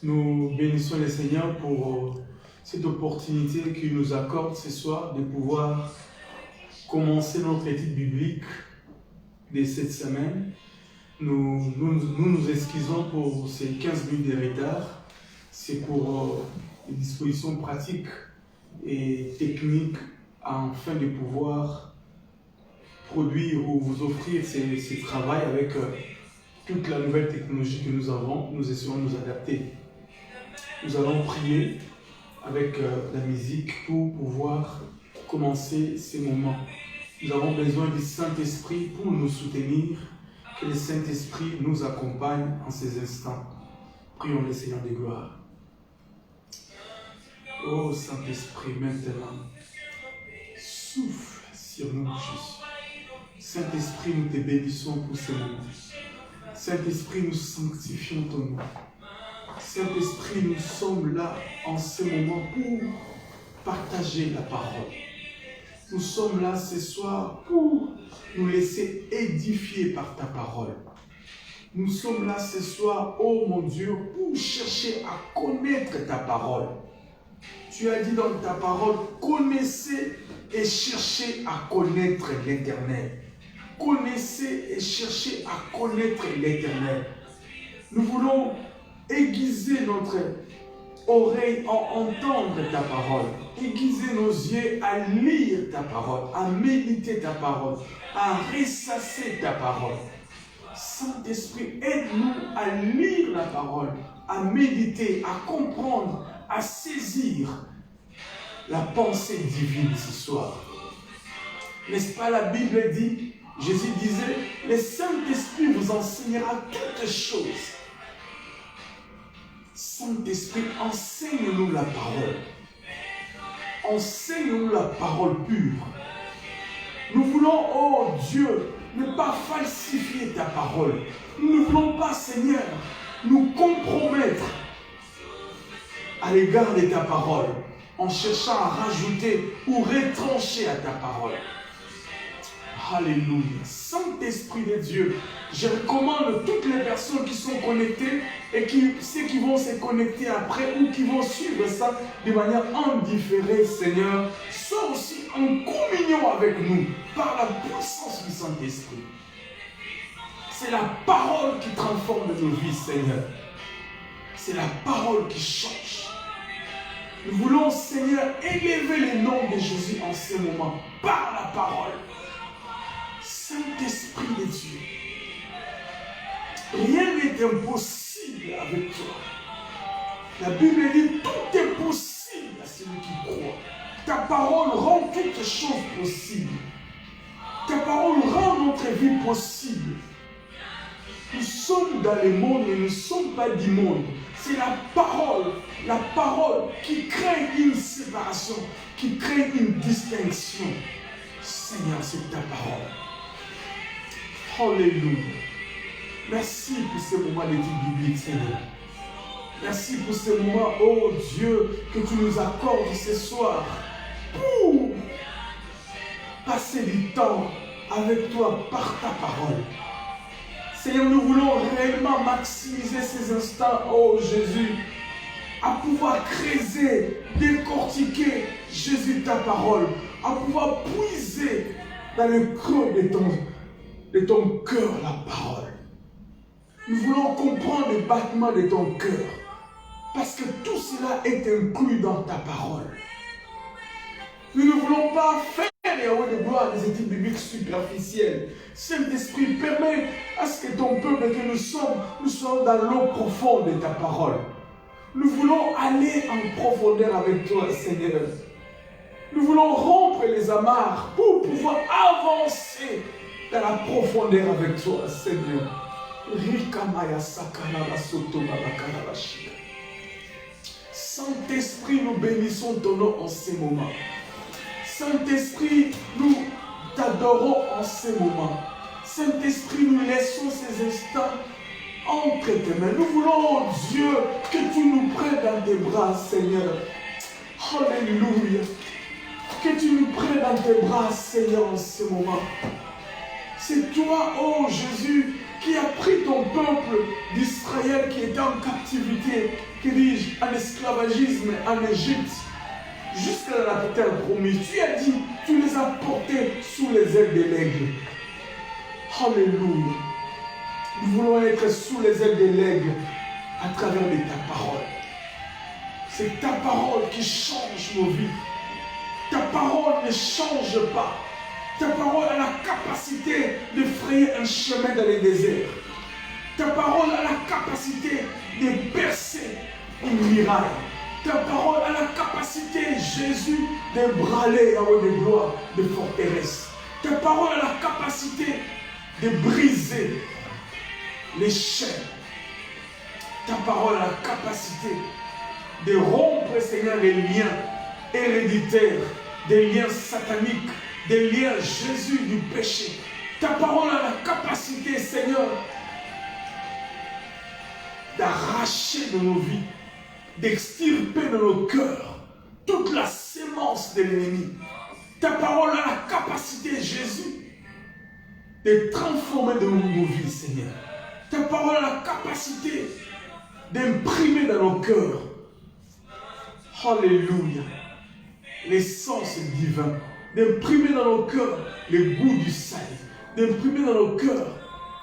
Nous bénissons le Seigneur pour cette opportunité qu'il nous accorde ce soir de pouvoir commencer notre étude biblique de cette semaine. Nous excusons pour ces 15 minutes de retard. C'est pour les dispositions pratiques et techniques afin de pouvoir produire ou vous offrir ce travail avec toute la nouvelle technologie que nous avons. Nous essayons de nous adapter. Nous allons prier avec la musique pour pouvoir commencer ces moments. Nous avons besoin du Saint-Esprit pour nous soutenir. Que le Saint-Esprit nous accompagne en ces instants. Prions le Seigneur de gloire. Oh Saint-Esprit, maintenant, souffle sur nous, Jésus. Saint-Esprit, nous te bénissons pour ce moment. Saint-Esprit, nous sanctifions ton nom. Saint-Esprit, nous sommes là en ce moment pour partager la parole. Nous sommes là ce soir pour nous laisser édifier par ta parole. Nous sommes là ce soir, oh mon Dieu, pour chercher à connaître ta parole. Tu as dit dans ta parole, connaissez et cherchez à connaître l'Éternel. Connaissez et cherchez à connaître l'Éternel. Nous voulons aiguiser notre oreille à entendre ta parole. Aiguiser nos yeux à lire ta parole, à méditer ta parole, à ressasser ta parole. Saint-Esprit, aide-nous à lire la parole, à méditer, à comprendre, à saisir la pensée divine ce soir. N'est-ce pas, la Bible dit, Jésus disait, le Saint-Esprit vous enseignera toutes choses. Saint-Esprit, enseigne-nous la parole. Enseigne-nous la parole pure. Nous voulons, oh Dieu, ne pas falsifier ta parole. Nous ne voulons pas, Seigneur, nous compromettre à l'égard de ta parole en cherchant à rajouter ou retrancher à ta parole. Alléluia. Saint-Esprit de Dieu, je recommande toutes les personnes qui sont connectées et ceux qui vont se connecter après ou qui vont suivre ça de manière indifférée, Seigneur, sois aussi en communion avec nous par la puissance du Saint-Esprit. C'est la parole qui transforme nos vies, Seigneur. C'est la parole qui change. Nous voulons, Seigneur, élever le nom de Jésus en ce moment par la parole. Saint-Esprit de Dieu, rien n'est impossible avec toi. La Bible dit tout est possible à celui qui croit. Ta parole rend toutes choses possibles. Ta parole rend notre vie possible. Nous sommes dans le monde, mais nous ne sommes pas du monde. C'est la parole qui crée une séparation, qui crée une distinction. Seigneur, c'est ta parole. Alléluia. Merci pour ce moment d'étude biblique, Seigneur. Merci pour ce moment, oh Dieu, que tu nous accordes ce soir pour passer du temps avec toi par ta parole. Seigneur, nous voulons réellement maximiser ces instants, oh Jésus, à pouvoir creuser, décortiquer, Jésus, ta parole, à pouvoir puiser dans le creux de ton cœur la parole. Nous voulons comprendre le battement de ton cœur, parce que tout cela est inclus dans ta parole. Nous ne voulons pas faire de gloire des études bibliques superficielles. Saint-Esprit, permet à ce que ton peuple que nous sommes dans l'eau profonde de ta parole. Nous voulons aller en profondeur avec toi, Seigneur. Nous voulons rompre les amarres pour pouvoir avancer dans la profondeur avec toi, Seigneur. Saint-Esprit, nous bénissons ton nom en ces moments. Saint-Esprit, nous t'adorons en ces moments. Saint-Esprit, nous laissons ces instants entre tes mains. Nous voulons, Dieu, que tu nous prennes dans tes bras, Seigneur. Alléluia. Que tu nous prennes dans tes bras, Seigneur, en ce moment. C'est toi, oh Jésus, qui qui a pris ton peuple d'Israël qui était en captivité, que dis-je, en esclavagisme en Égypte, jusqu'à la terre promise. Tu as dit, tu les as portés sous les ailes de l'aigle. Alléluia. Nous voulons être sous les ailes de l'aigle à travers de ta parole. C'est ta parole qui change nos vies. Ta parole ne change pas. Ta parole a la capacité de frayer un chemin dans les déserts. Ta parole a la capacité de percer une muraille. Ta parole a la capacité, Jésus, de braler à haut de gloire de forteresses. Ta parole a la capacité de briser les chaînes. Ta parole a la capacité de rompre, Seigneur, les liens héréditaires, des liens sataniques, des liens, Jésus, du péché. Ta parole a la capacité, Seigneur, d'arracher de nos vies, d'extirper de nos cœurs toute la sémence de l'ennemi. Ta parole a la capacité, Jésus, de transformer de nos vies, Seigneur. Ta parole a la capacité d'imprimer dans nos cœurs, alléluia, l'essence divine, d'imprimer dans nos cœurs le goût du salut, d'imprimer dans nos cœurs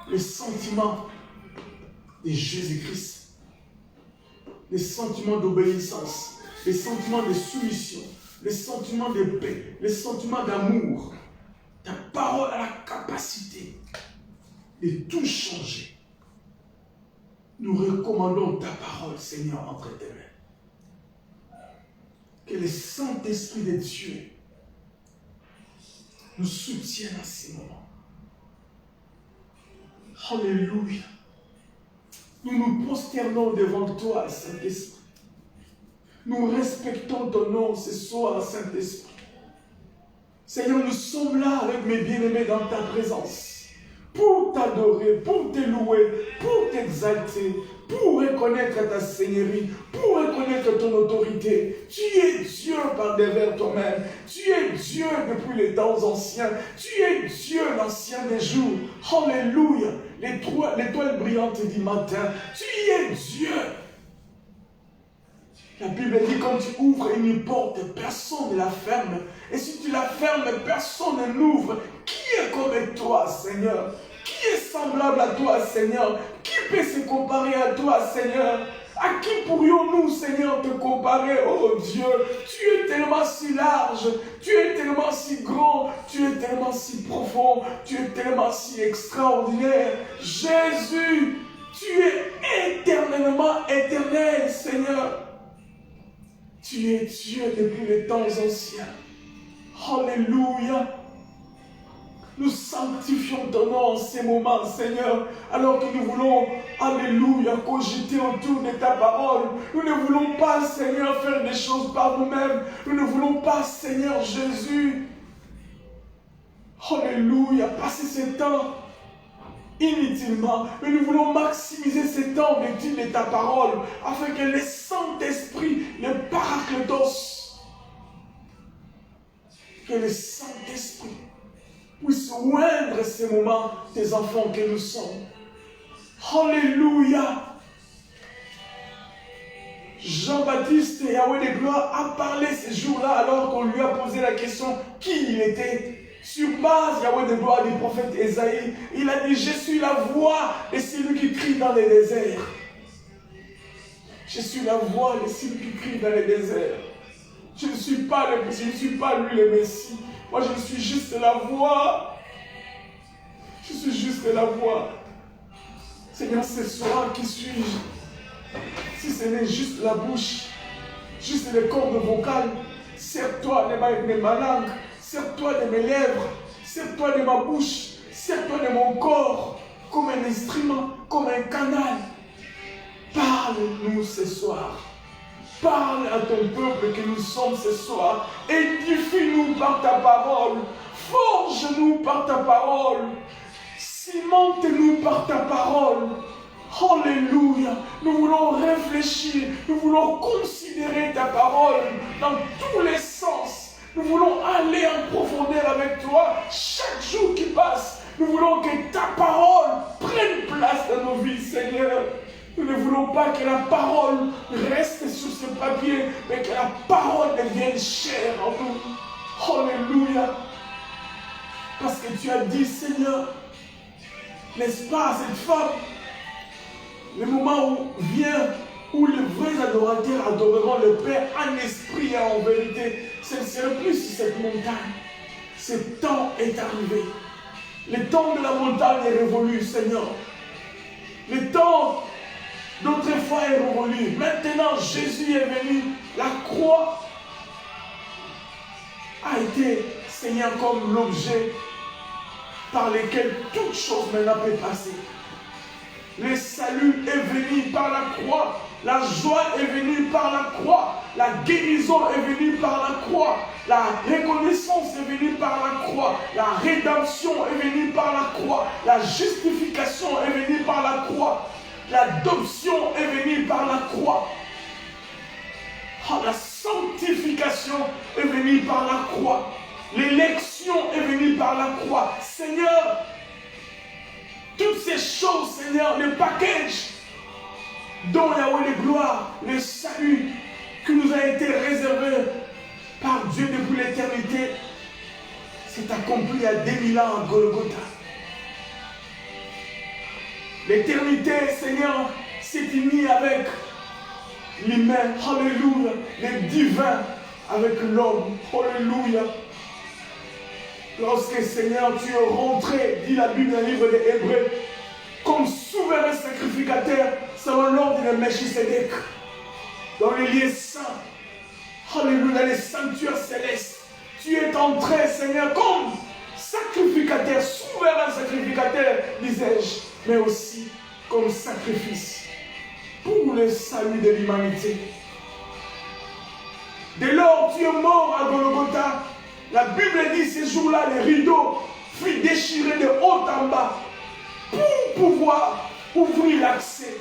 les sentiments de Jésus-Christ, les sentiments d'obéissance, les sentiments de soumission, les sentiments de paix, les sentiments d'amour. Ta parole a la capacité de tout changer. Nous recommandons ta parole, Seigneur, entre tes mains. Que le Saint-Esprit de Dieu nous soutienne à ces moments. Alléluia. Nous nous prosternons devant toi, Saint-Esprit. Nous respectons ton nom ce soir, Saint-Esprit. Seigneur, nous sommes là avec mes bien-aimés dans ta présence pour t'adorer, pour te louer, pour t'exalter, pour reconnaître ta seigneurie, pour reconnaître ton autorité. Tu es Dieu par devers toi-même. Tu es Dieu depuis les temps anciens. Tu es Dieu l'ancien des jours. Alléluia. L'étoile brillante du matin. Tu es Dieu. La Bible dit, quand tu ouvres une porte, personne ne la ferme. Et si tu la fermes, personne ne l'ouvre. Qui est comme toi, Seigneur? Qui est semblable à toi, Seigneur? Qui peut se comparer à toi, Seigneur? À qui pourrions-nous, Seigneur, te comparer, oh Dieu? Tu es tellement si large, tu es tellement si grand, tu es tellement si profond, tu es tellement si extraordinaire. Jésus, tu es éternellement éternel, Seigneur. Tu es Dieu depuis les temps anciens. Alléluia. Nous sanctifions ton nom en ces moments, Seigneur, alors que nous voulons, alléluia, cogiter autour de ta parole. Nous ne voulons pas, Seigneur, faire des choses par nous-mêmes. Nous ne voulons pas, Seigneur Jésus, alléluia, passer ce temps inutilement, mais nous voulons maximiser ce temps d'étude de ta parole, afin que le Saint-Esprit, le Paracletos, que le Saint-Esprit puisse oindre ces moments des enfants que nous sommes. Alléluia. Jean-Baptiste, Yahweh de gloire, a parlé ces jours-là alors qu'on lui a posé la question qui il était. Sur base, Yahweh de gloire, du prophète Ésaïe, il a dit, je suis la voix de celui qui crie dans les déserts. Je suis la voix de celui qui crie dans les déserts. Je ne suis pas lui le Messie. Moi, je suis juste la voix. Je suis juste la voix. Seigneur, ce soir, qui suis-je? Si ce n'est juste la bouche, juste les cordes vocales, sers-toi de ma langue, sers-toi de mes lèvres, sers-toi de ma bouche, sers-toi de mon corps, comme un instrument, comme un canal. Parle-nous ce soir. Parle à ton peuple que nous sommes ce soir. Édifie-nous par ta parole. Forge-nous par ta parole. Cimente-nous par ta parole. Alléluia. Nous voulons réfléchir. Nous voulons considérer ta parole dans tous les sens. Nous voulons aller en profondeur avec toi chaque jour qui passe. Nous voulons que ta parole prenne place dans nos vies, Seigneur. Nous ne voulons pas que la parole reste sur ce papier, mais que la parole devienne chère en nous. Alléluia. Parce que tu as dit, Seigneur, n'est-ce pas, à cette femme, le moment où vient, où les vrais adorateurs adoreront le Père en esprit et en vérité, ce ne serait plus sur cette montagne. Ce temps est arrivé. Le temps de la montagne est révolu, Seigneur. Le temps d'autrefois est révolu. Maintenant, Jésus est venu. La croix a été, Seigneur, comme l'objet par lequel toute chose maintenant peut passer. Le salut est venu par la croix. La joie est venue par la croix. La guérison est venue par la croix. La reconnaissance est venue par la croix. La rédemption est venue par la croix. La justification est venue par la croix. L'adoption est venue par la croix. La sanctification est venue par la croix. L'élection est venue par la croix. Seigneur, toutes ces choses, Seigneur, le package dont Yahweh de gloire, le salut qui nous a été réservé par Dieu depuis l'éternité, s'est accompli à 2000 ans à Golgotha. L'éternité, Seigneur, s'est unie avec l'humain, alléluia, le divin avec l'homme, alléluia. Lorsque, Seigneur, tu es rentré, dit la Bible dans le livre des Hébreux, comme souverain sacrificateur, selon l'ordre de Melchisédek, dans les lieux saints, alléluia, dans les sanctuaires célestes, tu es entré, Seigneur, comme sacrificateur, souverain sacrificateur, disais-je, mais aussi comme sacrifice pour le salut de l'humanité. Dès lors, tu es mort à Golgotha. La Bible dit ce jour-là, les rideaux furent déchirés de haut en bas pour pouvoir ouvrir l'accès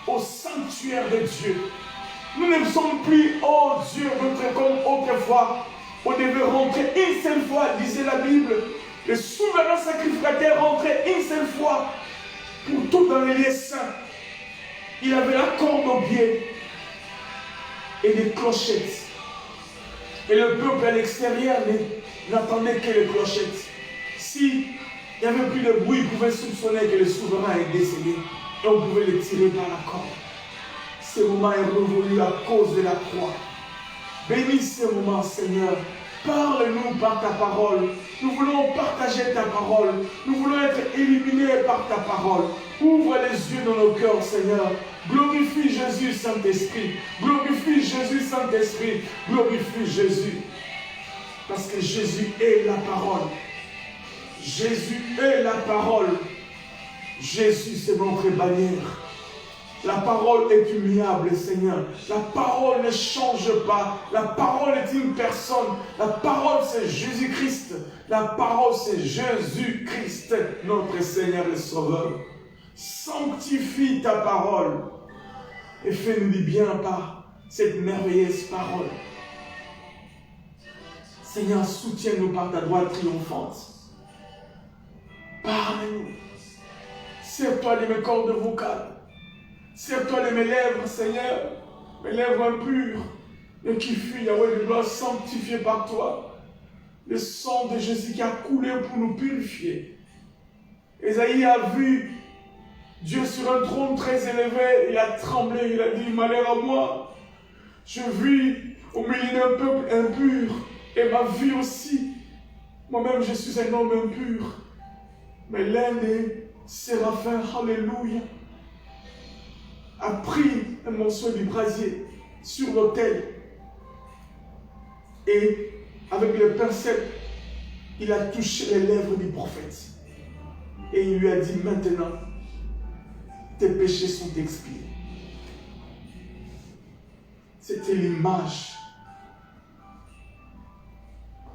au sanctuaire de Dieu. Nous ne sommes plus, oh Dieu, notre comme autrefois. On devait rentrer une seule fois, disait la Bible. Le souverain sacrificateur rentrait une seule fois pour tout dans les lieux saints. Il avait la corde au pied et des clochettes. Et le peuple à l'extérieur n'attendait que les clochettes. Si il n'y avait plus de bruit, il pouvait soupçonner que le souverain est décédé. Et on pouvait le tirer par la corde. Ce moment est révolu à cause de la croix. Bénis ce moment, Seigneur. Parle-nous par ta parole. Nous voulons partager ta parole. Nous voulons être illuminés par ta parole. Ouvre les yeux dans nos cœurs, Seigneur. Glorifie Jésus, Saint-Esprit. Glorifie Jésus, Saint-Esprit. Glorifie Jésus. Parce que Jésus est la parole. Jésus est la parole. Jésus, c'est notre bannière. La parole est immuable, Seigneur. La parole ne change pas. La parole est une personne. La parole, c'est Jésus-Christ. La parole, c'est Jésus-Christ, notre Seigneur et Sauveur. Sanctifie ta parole et fais-nous du bien par cette merveilleuse parole. Seigneur, soutiens-nous par ta droite triomphante. Parle-nous. Serre-toi de mes cordes vocales. Serre-toi de mes lèvres, Seigneur, mes lèvres impures, et qui fuient, Yahweh de gloire, sanctifié par toi. Le sang de Jésus qui a coulé pour nous purifier. Ésaïe a vu Dieu sur un trône très élevé, il a tremblé, il a dit, malheur à moi. Je vis au milieu d'un peuple impur, et ma vie aussi. Moi-même, je suis un homme impur. Mais l'un des séraphins, alléluia, a pris un morceau du brasier sur l'autel et avec le pinceau, il a touché les lèvres du prophète. Et il lui a dit, maintenant, tes péchés sont expiés. C'était l'image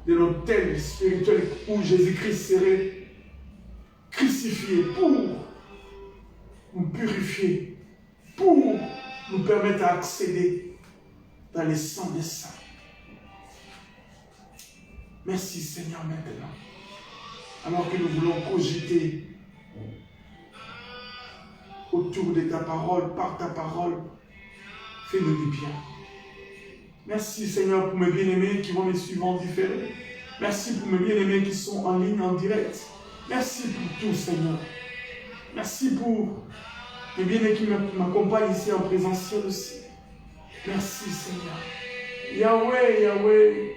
de l'autel spirituel où Jésus-Christ serait crucifié pour nous purifier, pour nous permettre d'accéder dans les saints des saints. Merci Seigneur maintenant. alors que nous voulons cogiter autour de ta parole, par ta parole. Fais-nous du bien. Merci Seigneur pour mes bien-aimés qui vont me suivre en différé. Merci pour mes bien-aimés qui sont en ligne, en direct. Merci pour tout Seigneur. Merci pour mes bien-aimés qui m'accompagnent ici en présentiel aussi. Merci Seigneur. Yahweh, Yahweh.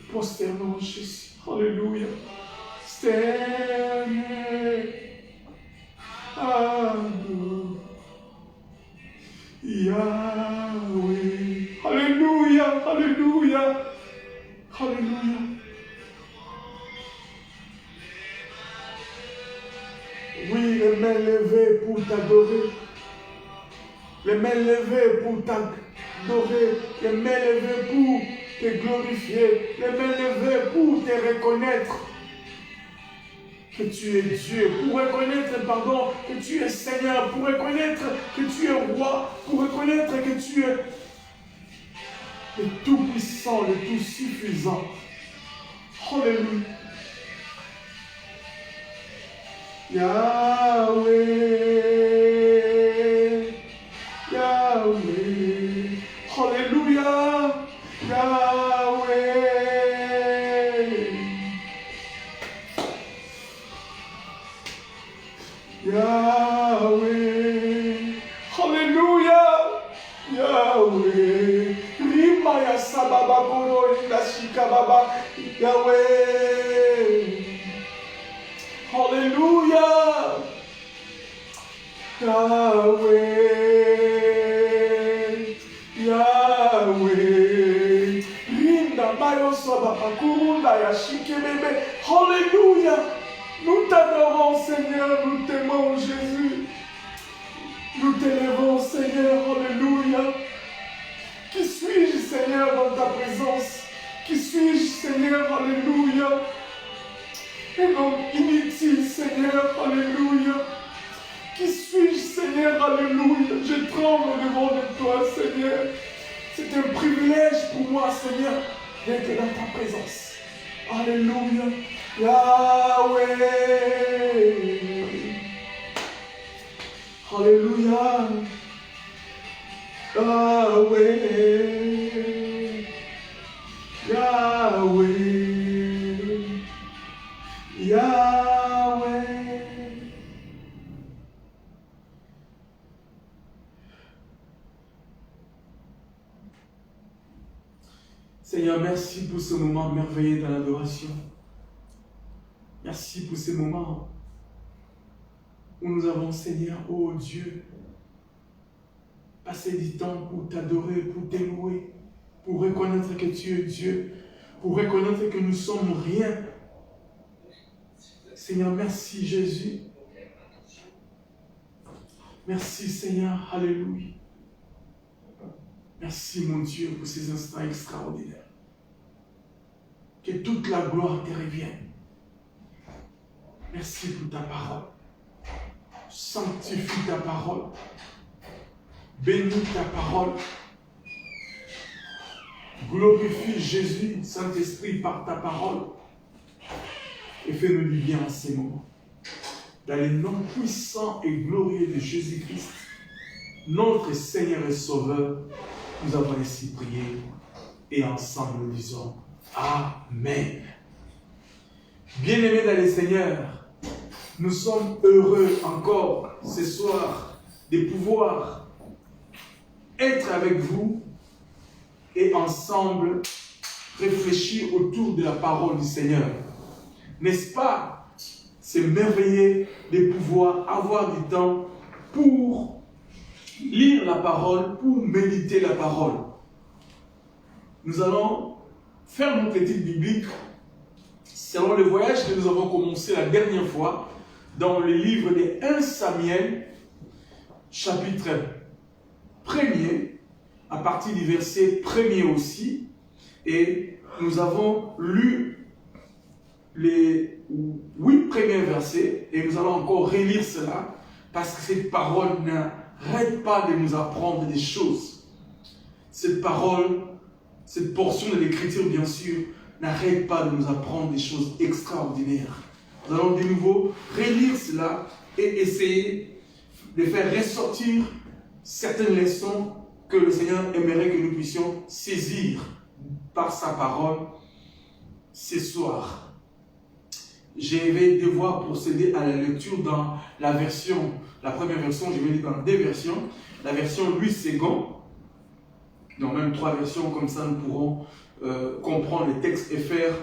Prosternons Jésus. Alléluia. Sterne. Adore. Yahweh. Alléluia. Alléluia. Alléluia. Oui, les mains levées pour t'adorer. Les mains levées pour t'adorer. Les mains levées pour te glorifier. Les mains levées pour te reconnaître que tu es Dieu. Pour reconnaître, pardon, que tu es Seigneur. Pour reconnaître que tu es roi. Pour reconnaître que tu es le tout-puissant, le tout-suffisant. Alléluia. Yahweh, Yahweh, Alléluia, Yahweh, Yahweh, Alléluia, Yahweh, Rimaya Sababa Koro Indashika Baba, Yahweh. Alléluia, Yahweh, Yahweh, Rinda Mayo Soba Kurunda Yashike Bebe. Alléluia, nous t'adorons Seigneur, nous t'aimons Jésus, nous t'élevons Seigneur, alléluia. Qui suis-je Seigneur dans ta présence? Qui suis-je Seigneur, alléluia? Un homme inutile, Seigneur, alléluia. Qui suis-je, Seigneur, alléluia? Je tremble devant de toi, Seigneur. C'est un privilège pour moi, Seigneur, d'être dans ta présence. Alléluia. Yahweh. Alléluia. Yahweh. Yahweh. Yahweh. Seigneur, merci pour ce moment merveilleux dans l'adoration. Merci pour ces moments où nous avons, Seigneur, oh Dieu, passé du temps pour t'adorer, pour t'élouer, pour reconnaître que tu es Dieu, pour reconnaître que nous sommes rien. Seigneur, merci Jésus. Merci Seigneur, alléluia. Merci mon Dieu pour ces instants extraordinaires. Que toute la gloire te revienne. Merci pour ta parole. Sanctifie ta parole. Bénis ta parole. Glorifie Jésus, Saint-Esprit, par ta parole. Et fais-nous du bien en ces moments. Dans le nom puissant et glorieux de Jésus-Christ, notre Seigneur et Sauveur, nous avons ainsi prié et ensemble nous disons Amen. Bien-aimés dans le Seigneur, nous sommes heureux encore ce soir de pouvoir être avec vous et ensemble réfléchir autour de la parole du Seigneur. N'est-ce pas? C'est merveilleux de pouvoir avoir du temps pour lire la parole, pour méditer la parole. Nous allons faire notre étude biblique selon le voyage que nous avons commencé la dernière fois dans le livre de 1 Samuel, chapitre 1er, à partir du verset 1er aussi. Et nous avons lu les 8 premiers versets et nous allons encore relire cela parce que cette parole n'arrête pas de nous apprendre des choses. Cette parole, cette portion de l'écriture bien sûr, n'arrête pas de nous apprendre des choses extraordinaires. Nous allons de nouveau relire cela et essayer de faire ressortir certaines leçons que le Seigneur aimerait que nous puissions saisir par sa parole ce soir. Je vais devoir procéder à la lecture dans la version, la première version, je vais lire dans 2 versions. La version Louis II, non, même 3 versions, comme ça nous pourrons comprendre les textes et faire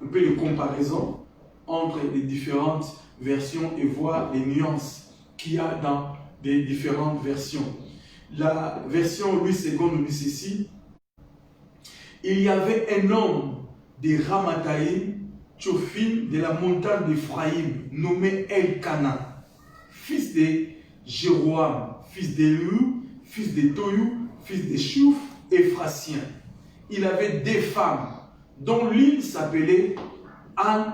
un peu de comparaison entre les différentes versions et voir les nuances qu'il y a dans les différentes versions. La version Louis II nous dit ceci: il y avait un homme de Ramathaïm, Tchophim, de la montagne d'Ephraïm, nommé Elkana, fils de Jéroam, fils d'Éliou, fils de Toyou, fils de Chouf, Ephrasien. Il avait 2 femmes, dont l'une s'appelait Anne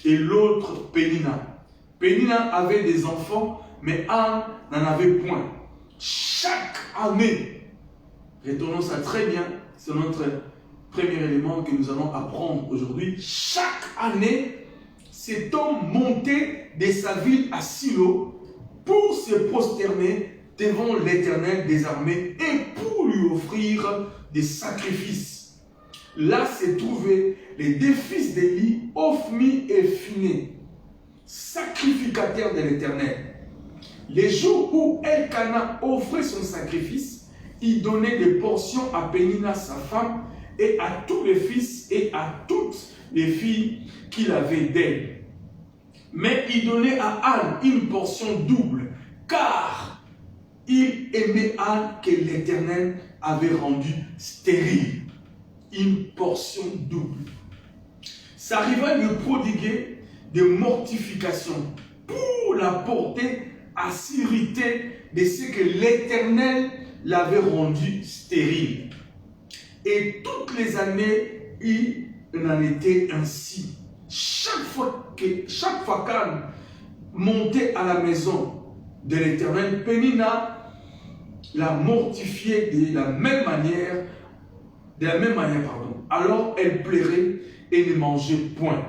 et l'autre Pénina. Pénina avait des enfants, mais Anne n'en avait point. Chaque année, retenons ça très bien, c'est notre premier élément que nous allons apprendre aujourd'hui. Chaque année, cet homme montait de sa ville à Silo pour se prosterner devant l'Éternel des armées et pour lui offrir des sacrifices. Là se trouvaient les 2 fils d'Élie, Ophni et Phiné, sacrificateurs de l'Éternel. Les jours où Elkana offrait son sacrifice, il donnait des portions à Pénina, sa femme, et à tous les fils et à toutes les filles qu'il avait d'elle. Mais il donnait à Anne une portion double, car il aimait Anne que l'Éternel avait rendue stérile. Une portion double. Ça arriva de prodiguer des mortifications pour la porter à s'irriter de ce que l'Éternel l'avait rendue stérile. Et toutes les années, il en était ainsi. Chaque fois qu'Anne montait à la maison de l'Éternel, Pénina la mortifiait de la même manière, Alors elle pleurait et ne mangeait point.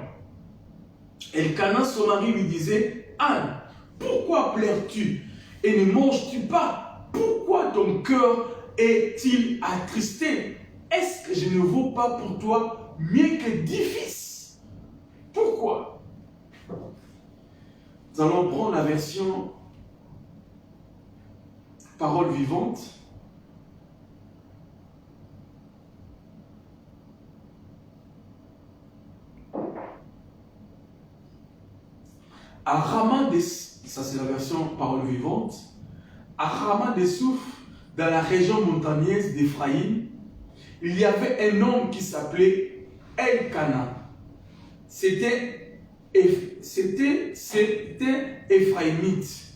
Elkana, son mari, lui disait: Anne, pourquoi pleures-tu et ne manges-tu pas? Pourquoi ton cœur est-il attristé? Est-ce que je ne vaux pas pour toi mieux que 10 fils? Pourquoi? Nous allons prendre la version Parole vivante. À Rama ça c'est la version Parole vivante. À Rama des Souf, dans la région montagneuse d'Ephraïm, il y avait un homme qui s'appelait Elkana. C'était Ephraïmite.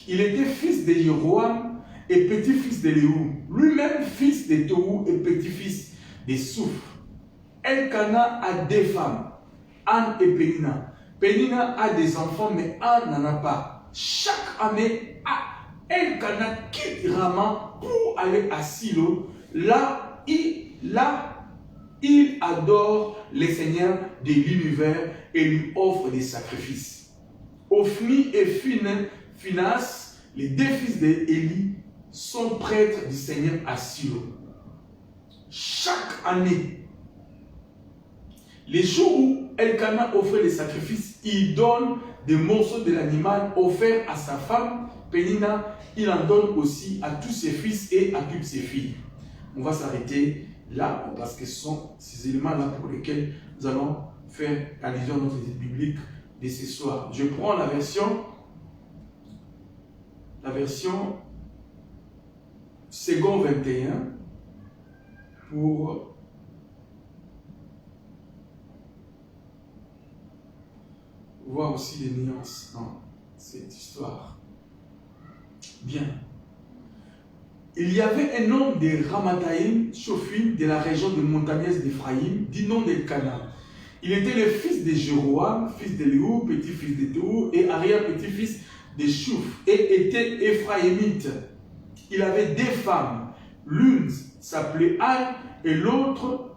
Il était fils de Jéroam et petit-fils d'Éliou. Lui-même fils de Tohu et petit-fils de Souf. Elkana a 2 femmes, Anne et Pénina. Pénina a des enfants, mais Anne n'en a pas. Chaque année, Elkana quitte Rama pour aller à Silo. Là, il adore le Seigneur de l'univers et lui offre des sacrifices. Ophni et Phinas, les 2 fils d'Élie, sont prêtres du Seigneur à Silo. Chaque année, les jours où Elkana offrait les sacrifices, il donne des morceaux de l'animal offert à sa femme, Pénina. Il en donne aussi à tous ses fils et à toutes ses filles. On va s'arrêter là parce que ce sont ces éléments-là pour lesquels nous allons faire allusion à notre étude biblique de ce soir. Je prends la version second 21 pour voir aussi les nuances dans cette histoire. Bien. Il y avait un homme de Ramathaïm, Tchophim, de la région de montagneuse d'Ephraïm, du nom d'Elkana. Il était le fils de Jéroam, fils d'Éliou, petit-fils de Tohu, et arrière-petit-fils de Chouf, et était éphraïmite. Il avait 2 femmes. L'une s'appelait Anne et l'autre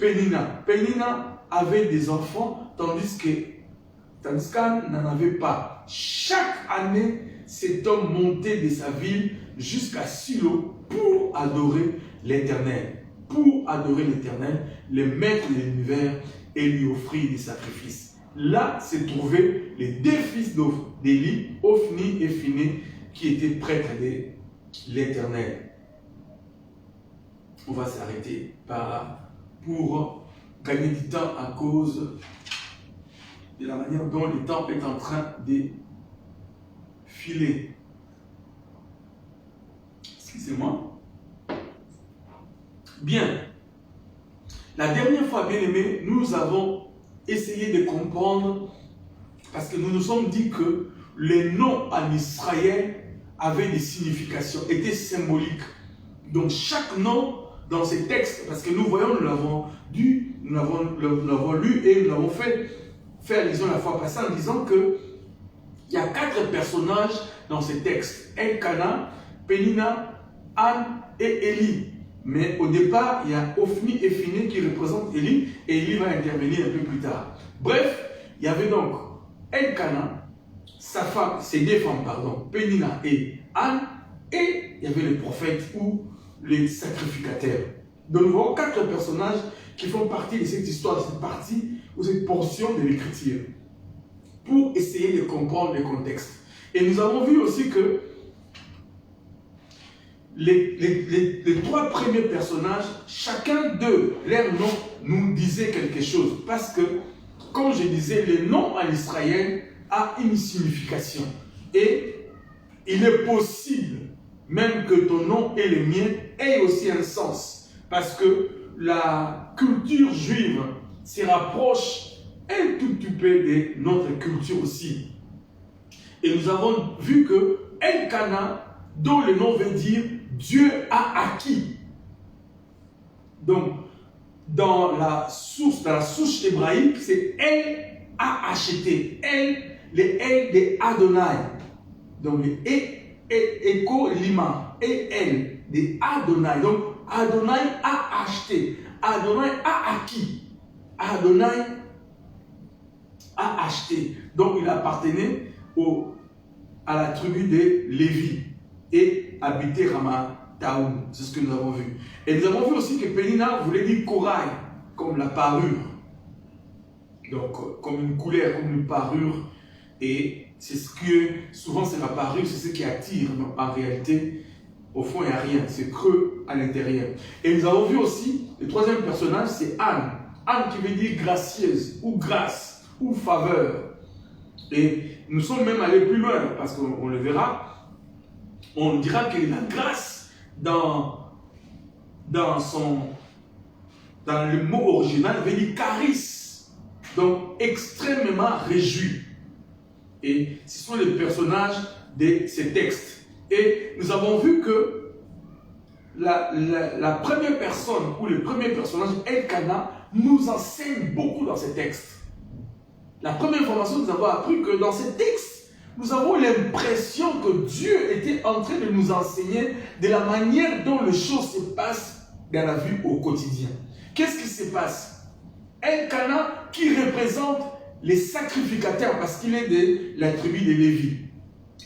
Pénina. Pénina avait des enfants, tandis qu'Anne n'en avait pas. Chaque année, cet homme montait de sa ville jusqu'à Silo pour adorer l'Éternel. Pour adorer l'Éternel, le maître de l'univers, et lui offrir des sacrifices. Là se trouvaient les deux fils d'Élie, Ophni et Phiné, qui étaient prêtres de l'Éternel. On va s'arrêter par là pour gagner du temps à cause de la manière dont le temps est en train de filer. Excusez-moi. Bien. La dernière fois, bien aimé, nous avons essayé de comprendre, parce que nous nous sommes dit que les noms en Israël avaient des significations, étaient symboliques. Donc chaque nom dans ces textes, parce que nous voyons, nous l'avons lu et nous l'avons fait allusion la fois passée en disant que il y a 4 personnages dans ces textes. Elkana, Pénina, Anne et Élie. Mais au départ, il y a Ophni et Phiné qui représentent Élie, et Élie va intervenir un peu plus tard. Bref, il y avait donc Elkana, sa femme, ses 2 femmes, pardon, Pénina et Anne, et il y avait les prophètes ou les sacrificateurs. Donc nous voyons 4 personnages qui font partie de cette histoire, de cette partie ou cette portion de l'écriture, pour essayer de comprendre le contexte. Et nous avons vu aussi que les 3 premiers personnages, chacun d'eux, leur nom nous disait quelque chose. Parce que, comme je disais, le nom en Israël a une signification. Et il est possible, même que ton nom et le mien aient aussi un sens. Parce que la culture juive se rapproche un tout petit peu de notre culture aussi. Et nous avons vu que Elkana, dont le nom veut dire Dieu a acquis. Donc, dans la souche hébraïque, c'est Elle a acheté. Elle, les Elle de Adonai. Donc, les Eko Lima. Et Elle, de Adonai. Donc, Adonai a acheté. Adonai a acquis. Adonai a acheté. Donc, il appartenait à la tribu de Lévi et habitait Ramataoum. C'est ce que nous avons vu. Et nous avons vu aussi que Pénina voulait dire corail, comme la parure. Donc, comme une couleur, comme une parure. Et c'est ce que, souvent c'est la parure, c'est ce qui attire. Mais en réalité, au fond, il n'y a rien. C'est creux à l'intérieur. Et nous avons vu aussi, le 3e personnage, c'est Anne. Anne qui veut dire gracieuse, ou grâce, ou faveur. Et nous sommes même allés plus loin, parce qu'on le verra. On dira que la grâce, dans le mot original, veut dire charis. Donc, extrêmement réjoui. Et ce sont les personnages de ces textes. Et nous avons vu que la première personne, ou le premier personnage, Elkana, nous enseigne beaucoup dans ces textes. La première information, nous avons appris que dans ces textes, nous avons l'impression que Dieu était en train de nous enseigner de la manière dont les choses se passent dans la vie au quotidien. Qu'est-ce qui se passe? Elkana qui représente les sacrificateurs parce qu'il est de la tribu de Lévi.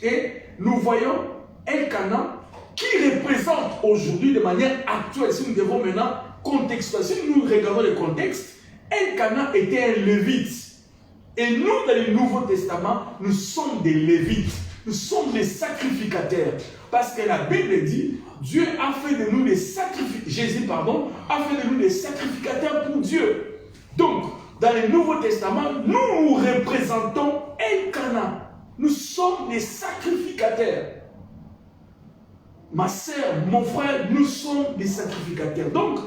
Et nous voyons Elkana qui représente aujourd'hui de manière actuelle, si nous devons maintenant contextualiser, si nous regardons le contexte, Elkana était un lévite. Et nous, dans le Nouveau Testament, nous sommes des lévites. Nous sommes des sacrificateurs. Parce que la Bible dit, Dieu a fait de nous des sacrificateurs. Jésus, a fait de nous des sacrificateurs pour Dieu. Donc, dans le Nouveau Testament, nous représentons Elkana. Nous sommes des sacrificateurs. Ma sœur, mon frère, nous sommes des sacrificateurs. Donc,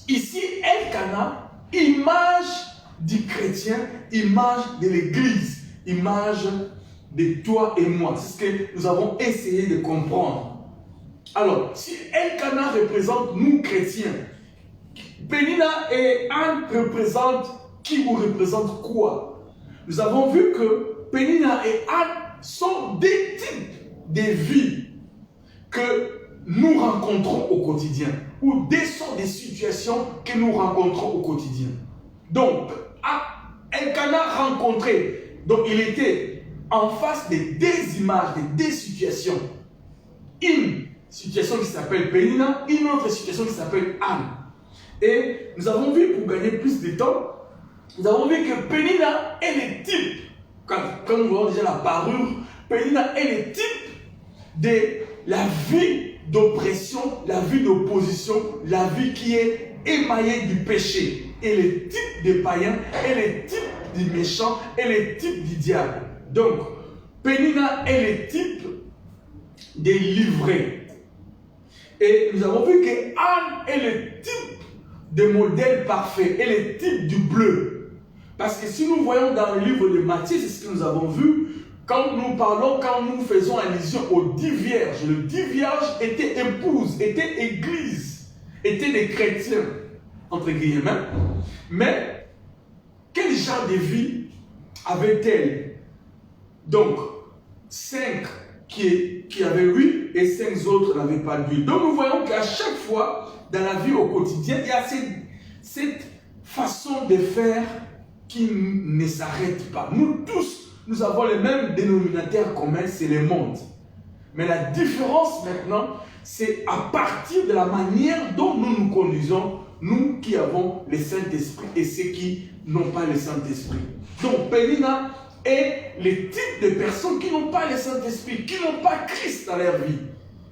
ici, Elkana, image du chrétien, image de l'église, image de toi et moi. C'est ce que nous avons essayé de comprendre. Alors, si Elkana représente nous chrétiens, Pénina et Anne représentent qui ou représentent quoi? Nous avons vu que Pénina et Anne sont des types de vies que nous rencontrons au quotidien, ou des sortes de situations que nous rencontrons au quotidien. Donc, Elkana rencontrait, donc il était en face de des images, de des situations. Une situation qui s'appelle Pénina, une autre situation qui s'appelle Anne. Et nous avons vu, pour gagner plus de temps, nous avons vu que Pénina est le type, quand nous voyons déjà la parure, Pénina est le type de la vie d'oppression, la vie d'opposition, la vie qui est émaillée du péché. Et le type des païens, et le type du méchant, et le type du diable. Donc, Pénina est le type des livrés. Et nous avons vu que Anne est le type de modèle parfait, et le type du bleu. Parce que si nous voyons dans le livre de Matthieu, c'est ce que nous avons vu, quand nous faisons allusion aux 10 vierges, les 10 vierges étaient épouses, étaient églises, étaient des chrétiens, entre guillemets. Mais, quel genre de vie avait-elle? Donc, 5 qui avaient l'huile et 5 autres n'avaient pas d'huile. Donc, nous voyons qu'à chaque fois, dans la vie au quotidien, il y a cette façon de faire qui ne s'arrête pas. Nous tous, nous avons le même dénominateur commun, c'est le monde. Mais la différence maintenant, c'est à partir de la manière dont nous nous conduisons, nous qui avons le Saint-Esprit et ceux qui n'ont pas le Saint-Esprit. Donc, Pénina est le type de personnes qui n'ont pas le Saint-Esprit, qui n'ont pas Christ dans leur vie,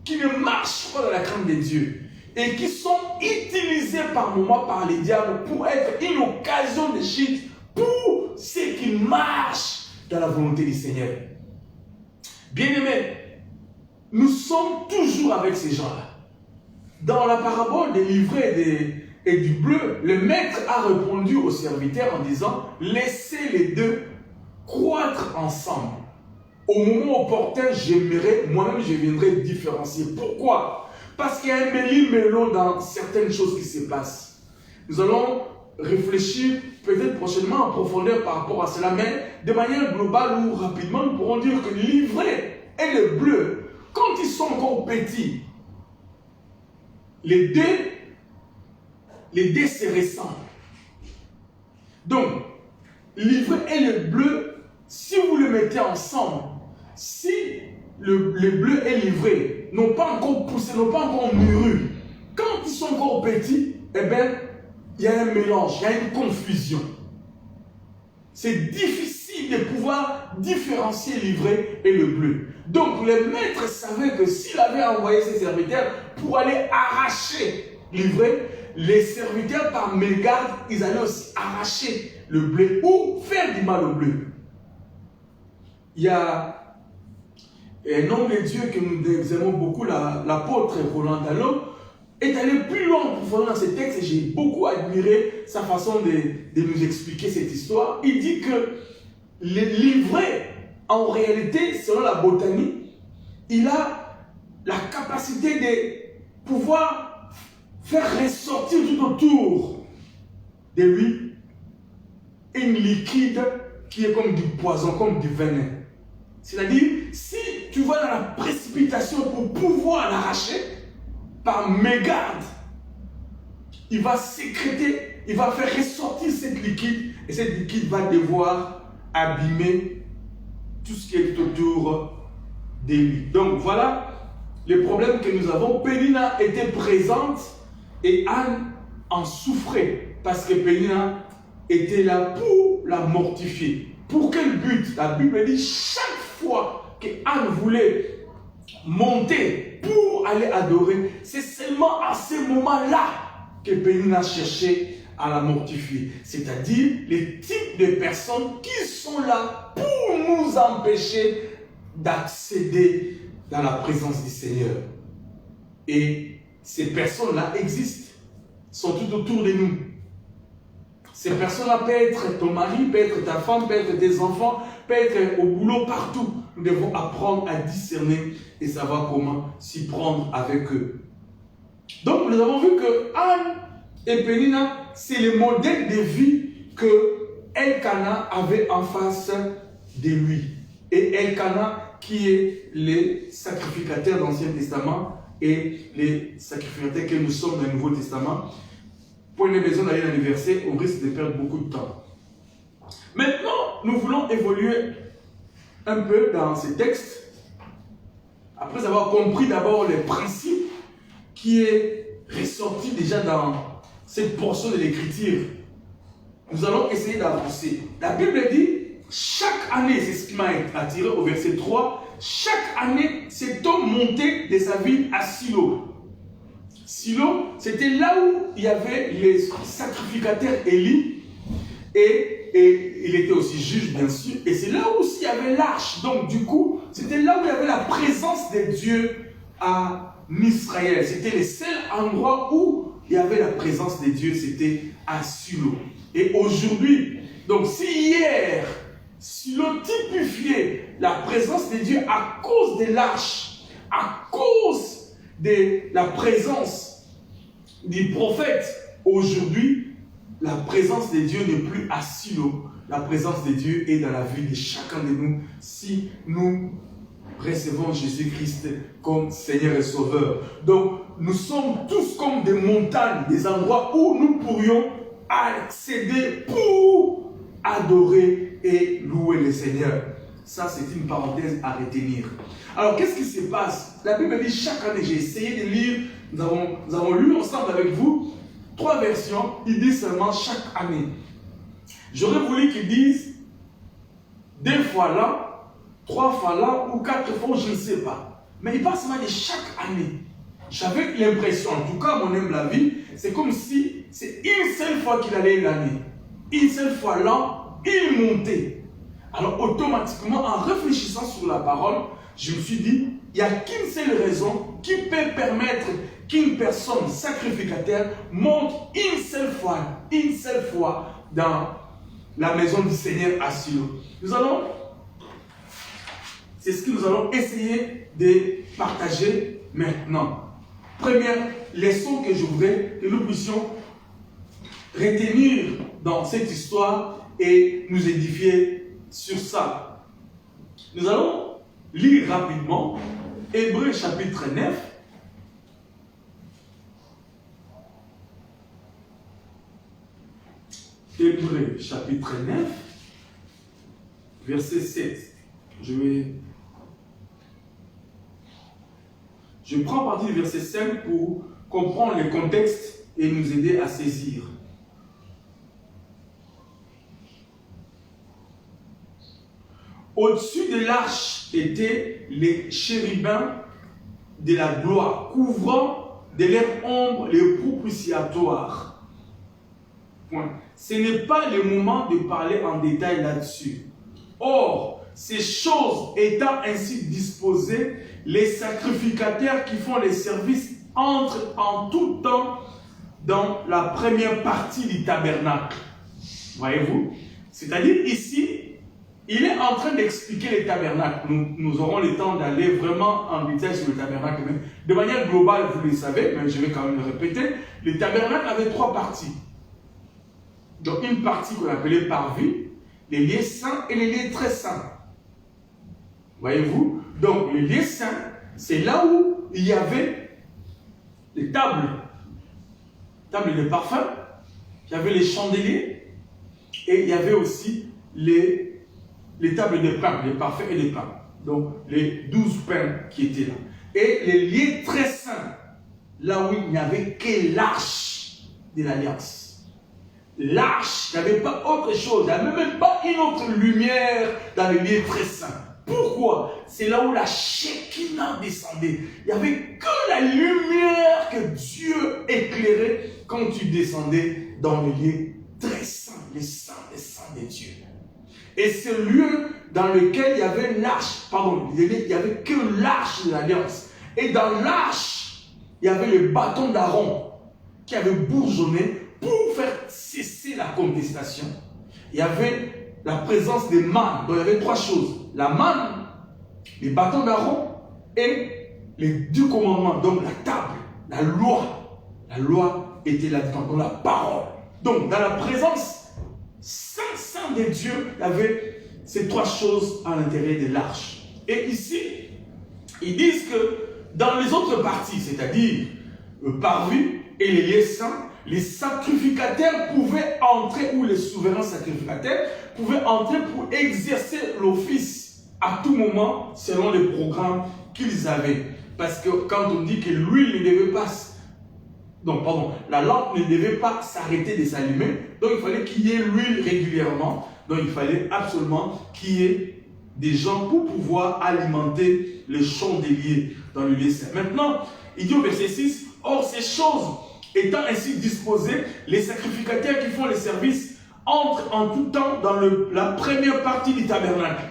qui ne marchent pas dans la crainte de Dieu et qui sont utilisés par moments par les diables pour être une occasion de chute pour ceux qui marchent dans la volonté du Seigneur. Bien-aimés, nous sommes toujours avec ces gens-là. Dans la parabole des livrets et du bleu, le maître a répondu aux serviteurs en disant « Laissez les deux croître ensemble. Au moment opportun, j'aimerais, moi-même je viendrai différencier. » Pourquoi? Parce qu'il y a un méli-mélo dans certaines choses qui se passent. Nous allons réfléchir peut-être prochainement en profondeur par rapport à cela, mais de manière globale ou rapidement, nous pourrons dire que l'ivraie et le bleu, quand ils sont encore petits, les deux se ressemblent. Donc, l'ivraie et le bleu, si vous le mettez ensemble, si le bleu et l'ivraie n'ont pas encore poussé, n'ont pas encore mûri, quand ils sont encore petits, eh bien, il y a un mélange, il y a une confusion. C'est difficile de pouvoir différencier l'ivraie et le bleu. Donc, le maître savait que s'il avait envoyé ses serviteurs pour aller arracher l'ivraie, les serviteurs par mégarde, ils allaient aussi arracher le blé ou faire du mal au bleu. Il y a un homme de Dieu que nous aimons beaucoup, l'apôtre Roland Dallon, est allé plus loin en profondeur dans ce texte et j'ai beaucoup admiré sa façon de nous expliquer cette histoire. Il dit que l'ivraie, en réalité, selon la botanique, il a la capacité de pouvoir faire ressortir tout autour de lui une liquide qui est comme du poison, comme du venin. C'est-à-dire, si tu vas dans la précipitation pour pouvoir l'arracher, par mégarde, il va sécréter, il va faire ressortir cette liquide et cette liquide va devoir abîmer tout ce qui est autour de lui. Donc voilà les problèmes que nous avons. Pénina était présente et Anne en souffrait parce que Pénina était là pour la mortifier. Pour quel but? La Bible dit chaque fois que Anne voulait monter pour aller adorer, c'est seulement à ce moment-là que Pénina cherchait à la mortifier. C'est-à-dire les types de personnes qui sont là pour nous empêcher d'accéder dans la présence du Seigneur. Et ces personnes-là existent, sont tout autour de nous. Ces personnes-là peuvent être ton mari, peuvent être ta femme, peuvent être tes enfants, peuvent être au boulot, partout. Nous devons apprendre à discerner et savoir comment s'y prendre avec eux. Donc, nous avons vu que Anne et Pénina, c'est le modèle de vie que Elkana avait en face de lui. Et Elkana, qui est le sacrificateur de l'Ancien Testament, et les sacrificateurs que nous sommes dans le Nouveau Testament. Pour une besoin d'aller dans les versets, on risque de perdre beaucoup de temps. Maintenant, nous voulons évoluer un peu dans ces textes, après avoir compris d'abord les principes qui est ressorti déjà dans cette portion de l'écriture. Nous allons essayer d'avancer. La Bible dit, chaque année, c'est ce qui m'a attiré au verset 3, chaque année, cet homme montait de sa ville à Silo. Silo, c'était là où il y avait les sacrificateurs Élie, et il était aussi juge, bien sûr, et c'est là où il y avait l'arche. Donc, du coup, c'était là où il y avait la présence de Dieu en Israël. C'était le seul endroit où il y avait la présence de Dieu, c'était à Silo. Et aujourd'hui, donc si hier, Silo typifiait la présence de Dieu à cause de l'arche, à cause de la présence du prophète, aujourd'hui, la présence de Dieu n'est plus à Silo. La présence de Dieu est dans la vie de chacun de nous si nous recevons Jésus-Christ comme Seigneur et Sauveur. Donc, nous sommes tous comme des montagnes, des endroits où nous pourrions accéder pour adorer et louer le Seigneur. Ça, c'est une parenthèse à retenir. Alors, qu'est-ce qui se passe? La Bible dit chaque année, j'ai essayé de lire, nous avons lu ensemble avec vous 3 versions, il dit seulement chaque année. J'aurais voulu qu'ils disent 2 fois là, 3 fois là ou 4 fois, je ne sais pas. Mais il parle seulement de chaque année. J'avais l'impression, en tout cas mon humble avis, c'est comme si c'est une seule fois qu'il allait l'année. Une seule fois là, il montait. Alors automatiquement, en réfléchissant sur la parole, je me suis dit, il n'y a qu'une seule raison qui peut permettre qu'une personne sacrificateur monte une seule fois dans la maison du Seigneur à Silo. C'est ce que nous allons essayer de partager maintenant. Première leçon que je voudrais que nous puissions retenir dans cette histoire et nous édifier sur ça. Nous allons lire rapidement Hébreux chapitre 9. Hébreux chapitre 9, verset 7. Je prends partie du verset 5 pour comprendre le contexte et nous aider à saisir. Au-dessus de l'arche étaient les chérubins de la gloire, couvrant de leur ombre les propitiatoires. Point. Ce n'est pas le moment de parler en détail là-dessus. Or, ces choses étant ainsi disposées, les sacrificateurs qui font les services entrent en tout temps dans la première partie du tabernacle. Voyez-vous? C'est-à-dire ici, il est en train d'expliquer le tabernacle. Nous aurons le temps d'aller vraiment en détail sur le tabernacle. De manière globale, vous le savez, mais je vais quand même le répéter, le tabernacle avait 3 parties. Donc une partie qu'on appelait parvis, les lieux saints et les lieux très saints. Voyez-vous? Donc les lieux saints, c'est là où il y avait les tables de parfum, il y avait les chandeliers et il y avait aussi les tables de pain, les parfums et les pains. Donc les 12 pains qui étaient là. Et les lieux très saints, là où il n'y avait que l'arche de l'alliance. L'arche, il n'y avait pas autre chose, il n'y avait même pas une autre lumière dans les lieux très saints. Pourquoi? C'est là où la Shekinah descendait. Il n'y avait que la lumière que Dieu éclairait quand tu descendais dans les lieux très saints, les saints de Dieu. Et ce lieu dans lequel il y avait l'arche, il n'y avait que l'arche de l'alliance. Et dans l'arche, il y avait le bâton d'Aaron qui avait bourgeonné pour faire cesser la contestation. Il y avait la présence des mannes. Donc il y avait 3 choses. La manne, les bâtons d'Aaron et les 2 commandements. Donc la table, la loi. La loi était là-dedans, dans la parole. Donc dans la présence saint de Dieu, il y avait ces 3 choses à l'intérieur de l'arche. Et ici, ils disent que dans les autres parties, c'est-à-dire le parvis et les lieux saints, les sacrificateurs pouvaient entrer, ou les souverains sacrificateurs pouvaient entrer pour exercer l'office à tout moment selon les programmes qu'ils avaient. Parce que quand on dit que l'huile ne devait pas, donc pardon, la lampe ne devait pas s'arrêter de s'allumer, donc il fallait qu'il y ait l'huile régulièrement, donc il fallait absolument qu'il y ait des gens pour pouvoir alimenter les chandeliers dans le lieu saint. Maintenant, il dit au verset 6, « Or ces choses étant ainsi disposées, les sacrificateurs qui font les services entrent en tout temps dans la première partie du tabernacle.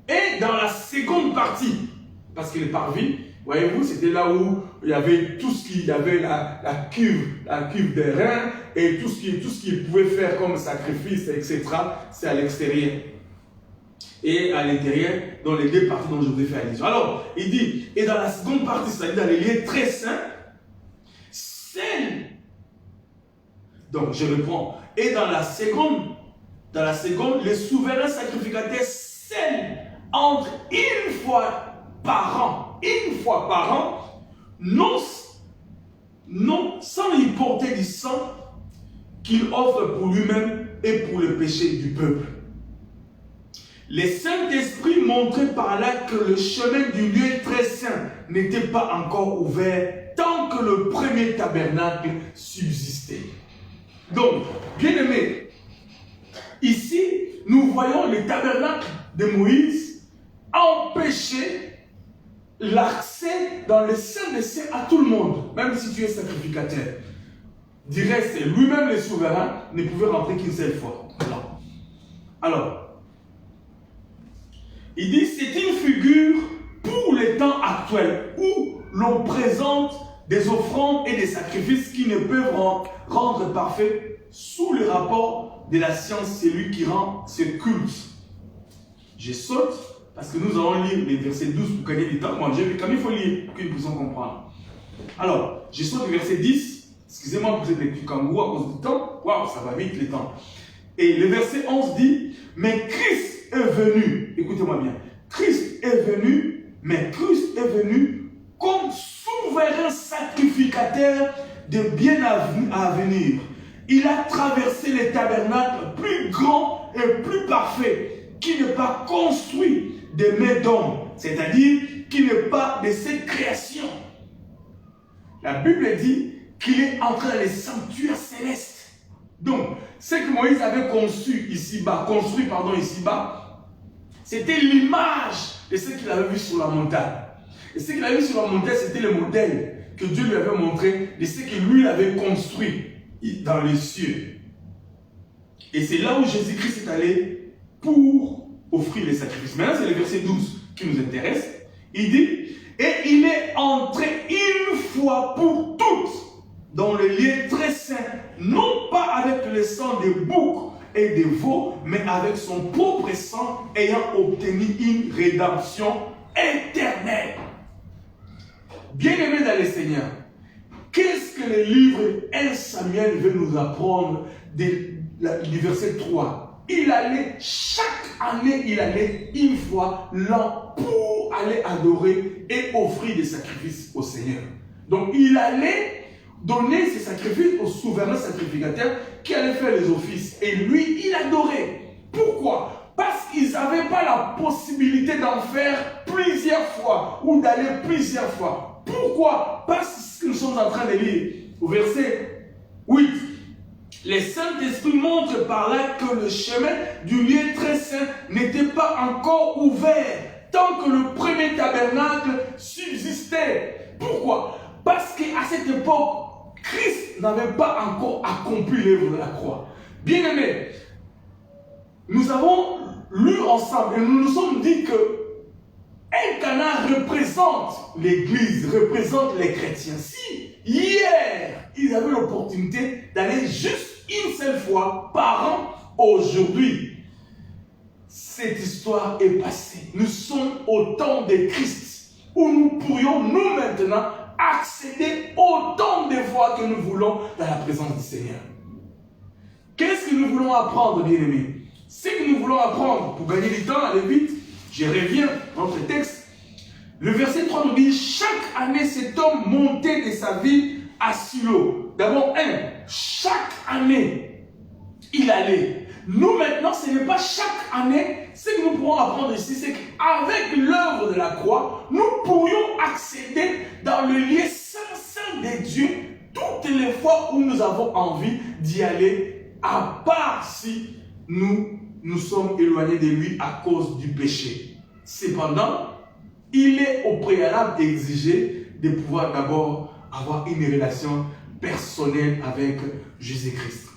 Et dans la seconde partie, parce que les parvis, voyez-vous, c'était là où il y avait tout ce qui, il y avait la cuve des reins et tout ce qu'ils pouvaient faire comme sacrifice, etc. C'est à l'extérieur. Et à l'intérieur, dans les deux parties dont je vous ai fait allusion. Alors, il dit, et dans la seconde partie, c'est-à-dire dans les lieux très saints, donc je reprends, et dans la seconde, les souverains sacrificateurs entrent une fois par an, non sans y porter du sang qu'il offre pour lui-même et pour le péché du peuple. Les Saint-Esprit montraient par là que le chemin du lieu très saint n'était pas encore ouvert tant que le premier tabernacle subsistait. Donc, bien aimé, ici, nous voyons le tabernacle de Moïse empêcher l'accès dans le Saint des Saints à tout le monde, même si tu es sacrificateur. Du reste, lui-même, le souverain, ne pouvait rentrer qu'une seule fois. Alors, il dit, c'est une figure pour les temps actuels où l'on présente des offrandes et des sacrifices qui ne peuvent rendre parfait sous le rapport de la science, c'est lui qui rend ce culte. Je saute parce que nous allons lire les versets 12 pour gagner du temps. Moi, comme il faut lire pour que nous puissions comprendre. Alors, je saute le verset 10. Excusez-moi pour cette lecture kangourou à cause du temps. Waouh, ça va vite les temps. Et le verset 11 dit, mais Christ est venu. Écoutez-moi bien. Christ est venu, mais Christ est venu comme souverain sacrificateur de bien à venir. Il a traversé les tabernacles plus grands et plus parfaits, qui n'est pas construit de mains d'hommes, c'est-à-dire qui n'est pas de cette création. La Bible dit qu'il est entré dans les sanctuaires célestes. Donc, ce que Moïse avait construit ici-bas, c'était l'image de ce qu'il avait vu sur la montagne. Et ce qu'il avait vu sur la montagne, c'était le modèle que Dieu lui avait montré de ce que lui avait construit dans les cieux. Et c'est là où Jésus-Christ est allé pour offrir les sacrifices. Maintenant, c'est le verset 12 qui nous intéresse. Il dit, et il est entré une fois pour toutes dans le lieu très saint, non pas avec le sang des boucs et des veaux, mais avec son propre sang, ayant obtenu une rédemption éternelle. Bien-aimés dans le Seigneur, qu'est-ce que le livre 1 Samuel veut nous apprendre du verset 3? Chaque année, il allait une fois l'an pour aller adorer et offrir des sacrifices au Seigneur. Donc, il allait donner ses sacrifices au souverain sacrificateur qui allait faire les offices. Et lui, il adorait. Pourquoi? Parce qu'ils n'avaient pas la possibilité d'en faire plusieurs fois ou d'aller plusieurs fois. Pourquoi? Parce que nous sommes en train de lire au verset 8. Les Saint-Esprit montrent par là que le chemin du lieu très saint n'était pas encore ouvert tant que le premier tabernacle subsistait. Pourquoi? Parce qu'à cette époque, Christ n'avait pas encore accompli l'œuvre de la croix. Bien-aimés, nous avons lu ensemble et nous nous sommes dit que Elkanah représente l'Église, représente les chrétiens. Si hier, ils avaient l'opportunité d'aller juste une seule fois par an, aujourd'hui, cette histoire est passée. Nous sommes au temps de Christ, où nous pourrions, nous maintenant, accéder autant de fois que nous voulons dans la présence du Seigneur. Qu'est-ce que nous voulons apprendre, bien-aimés? Ce que nous voulons apprendre pour gagner du temps, aller vite, je reviens dans notre texte. Le verset 3 nous dit, chaque année, cet homme montait de sa ville à Silo. D'abord, chaque année, il allait. Nous, maintenant, ce n'est pas chaque année. Ce que nous pourrons apprendre ici, c'est qu'avec l'œuvre de la croix, nous pourrions accéder dans le lieu saint de Dieu toutes les fois où nous avons envie d'y aller, à part si nous sommes éloignés de lui à cause du péché. Cependant, il est au préalable exigé de pouvoir d'abord avoir une relation personnelle avec Jésus-Christ.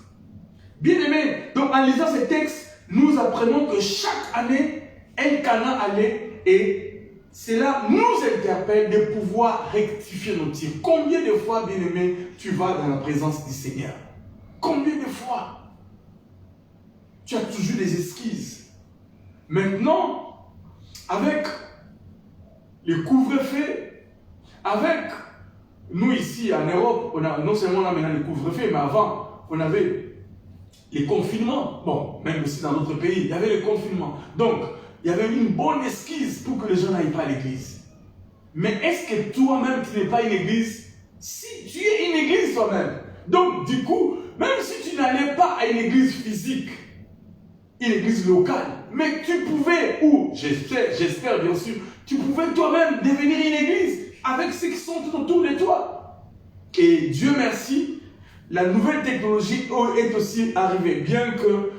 Bien-aimés, donc en lisant ces textes, nous apprenons que chaque année, Elkanah allait et cela nous interpelle de pouvoir rectifier nos tirs. Combien de fois, bien-aimé, tu vas dans la présence du Seigneur? Combien de fois tu as toujours des excuses? Maintenant, avec les couvre-feux, avec nous ici en Europe, on a, non seulement on a maintenant le couvre-feu, mais avant, on avait les confinements. Bon, même aussi dans d'autres pays, il y avait le confinement. Donc, il y avait une bonne excuse pour que les gens n'aillent pas à l'église. Mais est-ce que toi-même, tu n'es pas une église? Si tu es une église toi-même. Donc, du coup, même si tu n'allais pas à une église physique, une église locale, mais tu pouvais, ou j'espère bien sûr, tu pouvais toi-même devenir une église avec ceux qui sont tout autour de toi. Et Dieu merci, la nouvelle technologie est aussi arrivée, bien que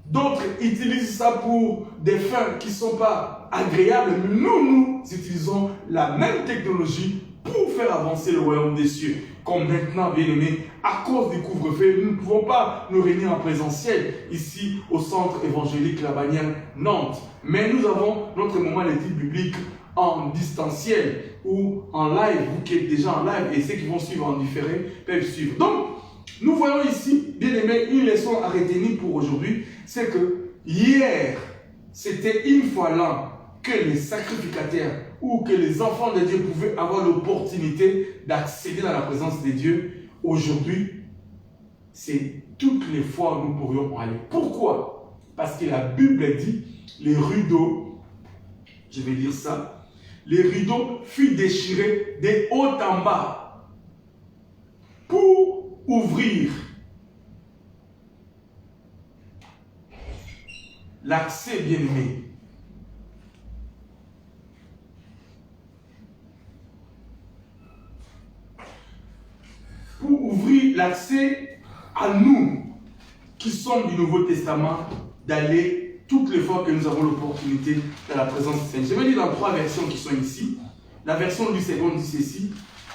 d'autres utilisent ça pour des fins qui ne sont pas agréables, mais nous utilisons la même technologie pour faire avancer le royaume des cieux. Comme maintenant, bien aimé, à cause du couvre-feu, nous ne pouvons pas nous réunir en présentiel ici au centre évangélique La Bannière Nantes. Mais nous avons notre moment d'étude biblique en distanciel ou en live, vous qui êtes déjà en live et ceux qui vont suivre en différé peuvent suivre. Donc, nous voyons ici, bien aimé, une leçon à retenir pour aujourd'hui, c'est que hier, c'était une fois l'an que les sacrificateurs ou que les enfants de Dieu pouvaient avoir l'opportunité d'accéder dans la présence de Dieu. Aujourd'hui, c'est toutes les fois où nous pourrions aller. Pourquoi? Parce que la Bible dit, les rideaux, je vais lire ça, les rideaux furent déchirés de haut en bas pour ouvrir l'accès bien-aimé. Pour ouvrir l'accès à nous qui sommes du Nouveau Testament d'aller toutes les fois que nous avons l'opportunité dans la présence du Seigneur. Je vais lire dans 3 versions qui sont ici. La version du second dit ceci.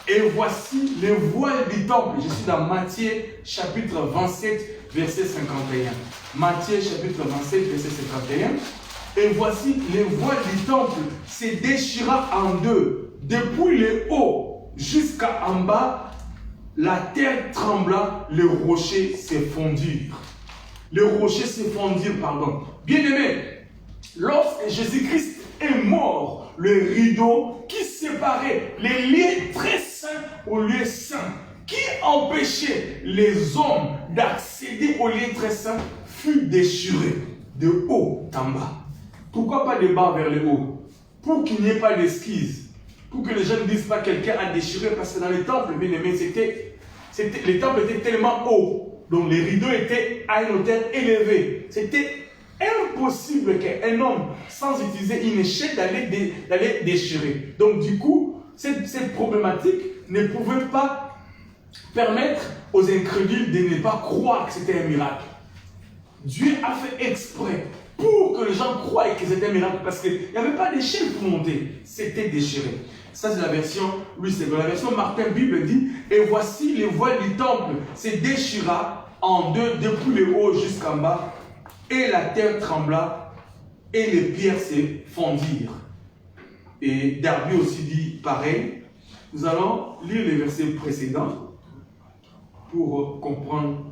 Et voici les voiles du temple. Je suis dans Matthieu chapitre 27 verset 51. Matthieu chapitre 27 verset 51. Et voici les voiles du temple se déchira en deux. Depuis le haut jusqu'en bas. La terre trembla, les rochers se fondirent. Les rochers se fondirent, pardon. Bien-aimé, lorsque Jésus-Christ est mort, le rideau qui séparait les lieux très saints aux lieux saints, qui empêchait les hommes d'accéder aux lieux très saints, fut déchiré de haut en bas. Pourquoi pas de bas vers le haut? Pour qu'il n'y ait pas d'esquisse. Pour que les gens ne disent pas quelqu'un a déchiré, parce que dans les temples, bien aimé, les temples étaient tellement hauts, donc les rideaux étaient à une hauteur élevée. C'était impossible qu'un homme, sans utiliser une échelle, d'aller déchirer. Donc du coup, cette problématique ne pouvait pas permettre aux incrédules de ne pas croire que c'était un miracle. Dieu a fait exprès pour que les gens croient que c'était un miracle, parce qu'il n'y avait pas d'échelle pour monter, c'était déchiré. Ça, c'est la version Louis II. La version Martin Bible dit, et voici les voiles du temple se déchira en deux depuis le haut jusqu'en bas, et la terre trembla, et les pierres se fondirent. Et Darby aussi dit pareil. Nous allons lire les versets précédents pour comprendre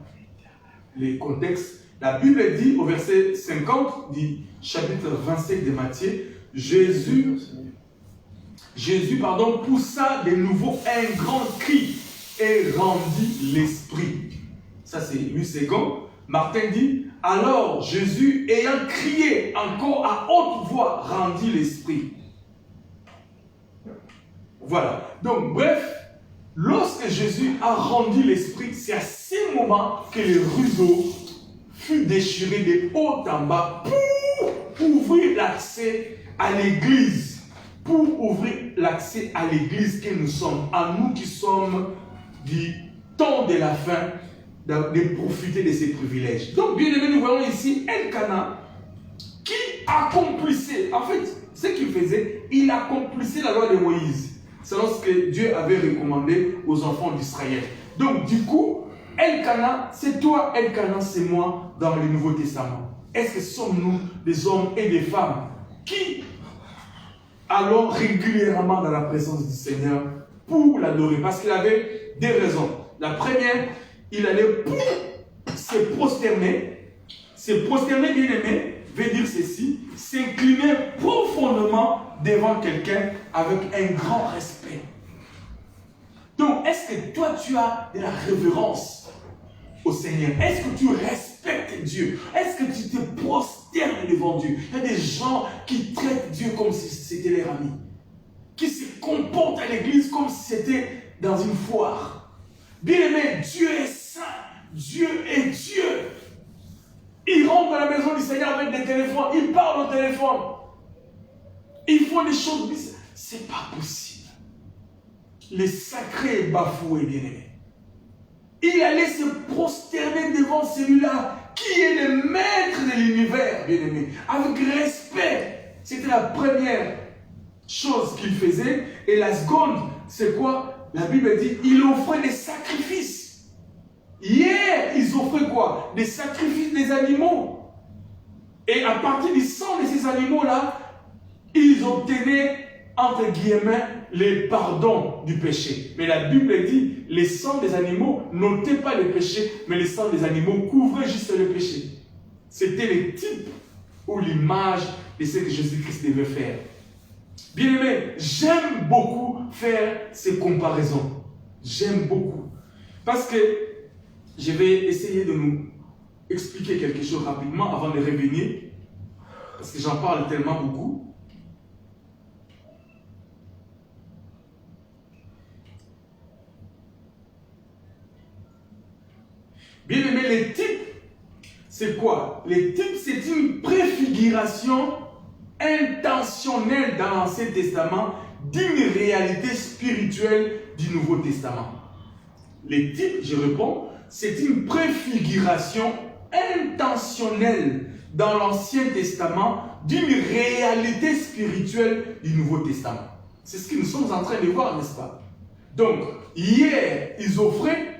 les contextes. La Bible dit au verset 50 du chapitre 27 de Matthieu, Jésus poussa de nouveau un grand cri et rendit l'esprit. Ça c'est Louis II. Martin dit, alors Jésus ayant crié encore à haute voix, rendit l'esprit. Voilà. Donc, bref, lorsque Jésus a rendu l'esprit, c'est à ce moment que le rideau fut déchiré de haut en bas pour ouvrir l'accès à l'église. Pour ouvrir l'accès à l'église que nous sommes, à nous qui sommes du temps de la fin, de profiter de ces privilèges. Donc, bien aimé, nous voyons ici Elkana qui accomplissait, en fait, ce qu'il faisait, il accomplissait la loi de Moïse. C'est ce que Dieu avait recommandé aux enfants d'Israël. Donc, du coup, Elkana, c'est toi, Elkana, c'est moi dans le Nouveau Testament. Est-ce que sommes-nous des hommes et des femmes qui allons régulièrement dans la présence du Seigneur pour l'adorer? Parce qu'il avait des raisons. La première, il allait pour se prosterner. Se prosterner, bien aimé, veut dire ceci, s'incliner profondément devant quelqu'un avec un grand respect. Donc, est-ce que toi, tu as de la révérence au Seigneur? Est-ce que tu respectes Dieu? Est-ce que tu te prosternes devant Dieu? Il y a des gens qui traitent Dieu comme si c'était leur ami, qui se comportent à l'église comme si c'était dans une foire. Bien aimé, Dieu est saint, Dieu est Dieu. Ils rentrent dans la maison du Seigneur avec des téléphones, ils parlent au téléphone. Ils font des choses bizarres. C'est pas possible. Le sacré est bafoué, bien aimé. Il allait se prosterner devant celui-là qui est le maître de l'univers, bien aimé. Avec respect. C'était la première chose qu'il faisait. Et la seconde, c'est quoi? La Bible dit, il offrait des sacrifices. Hier, ils offraient quoi? Des sacrifices des animaux. Et à partir du sang de ces animaux-là, ils obtenaient, entre guillemets, le pardon du péché. Mais la Bible dit, les sangs des animaux n'ôtaient pas le péché, mais les sangs des animaux couvraient juste le péché. C'était le type ou l'image de ce que Jésus-Christ devait faire. Bien aimé, j'aime beaucoup faire ces comparaisons. J'aime beaucoup. Parce que je vais essayer de nous expliquer quelque chose rapidement avant de revenir. Parce que j'en parle tellement beaucoup. Bien aimé, les types, c'est quoi? Les types, c'est une préfiguration intentionnelle dans l'Ancien Testament d'une réalité spirituelle du Nouveau Testament. Les types, je réponds, c'est une préfiguration intentionnelle dans l'Ancien Testament d'une réalité spirituelle du Nouveau Testament. C'est ce que nous sommes en train de voir, n'est-ce pas? Donc, hier, ils offraient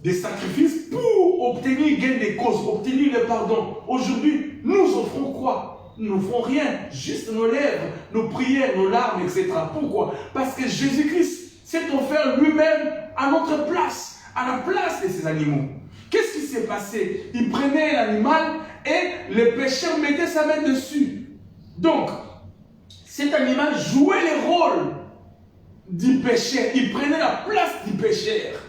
des sacrifices pour obtenir gain de cause, obtenir le pardon. Aujourd'hui, nous offrons quoi? Nous n'offrons rien, juste nos lèvres, nos prières, nos larmes, etc. Pourquoi? Parce que Jésus-Christ s'est offert lui-même à notre place, à la place de ces animaux. Qu'est-ce qui s'est passé? Il prenait l'animal et le pécheur mettait sa main dessus. Donc, cet animal jouait le rôle du pécheur. Il prenait la place du pécheur.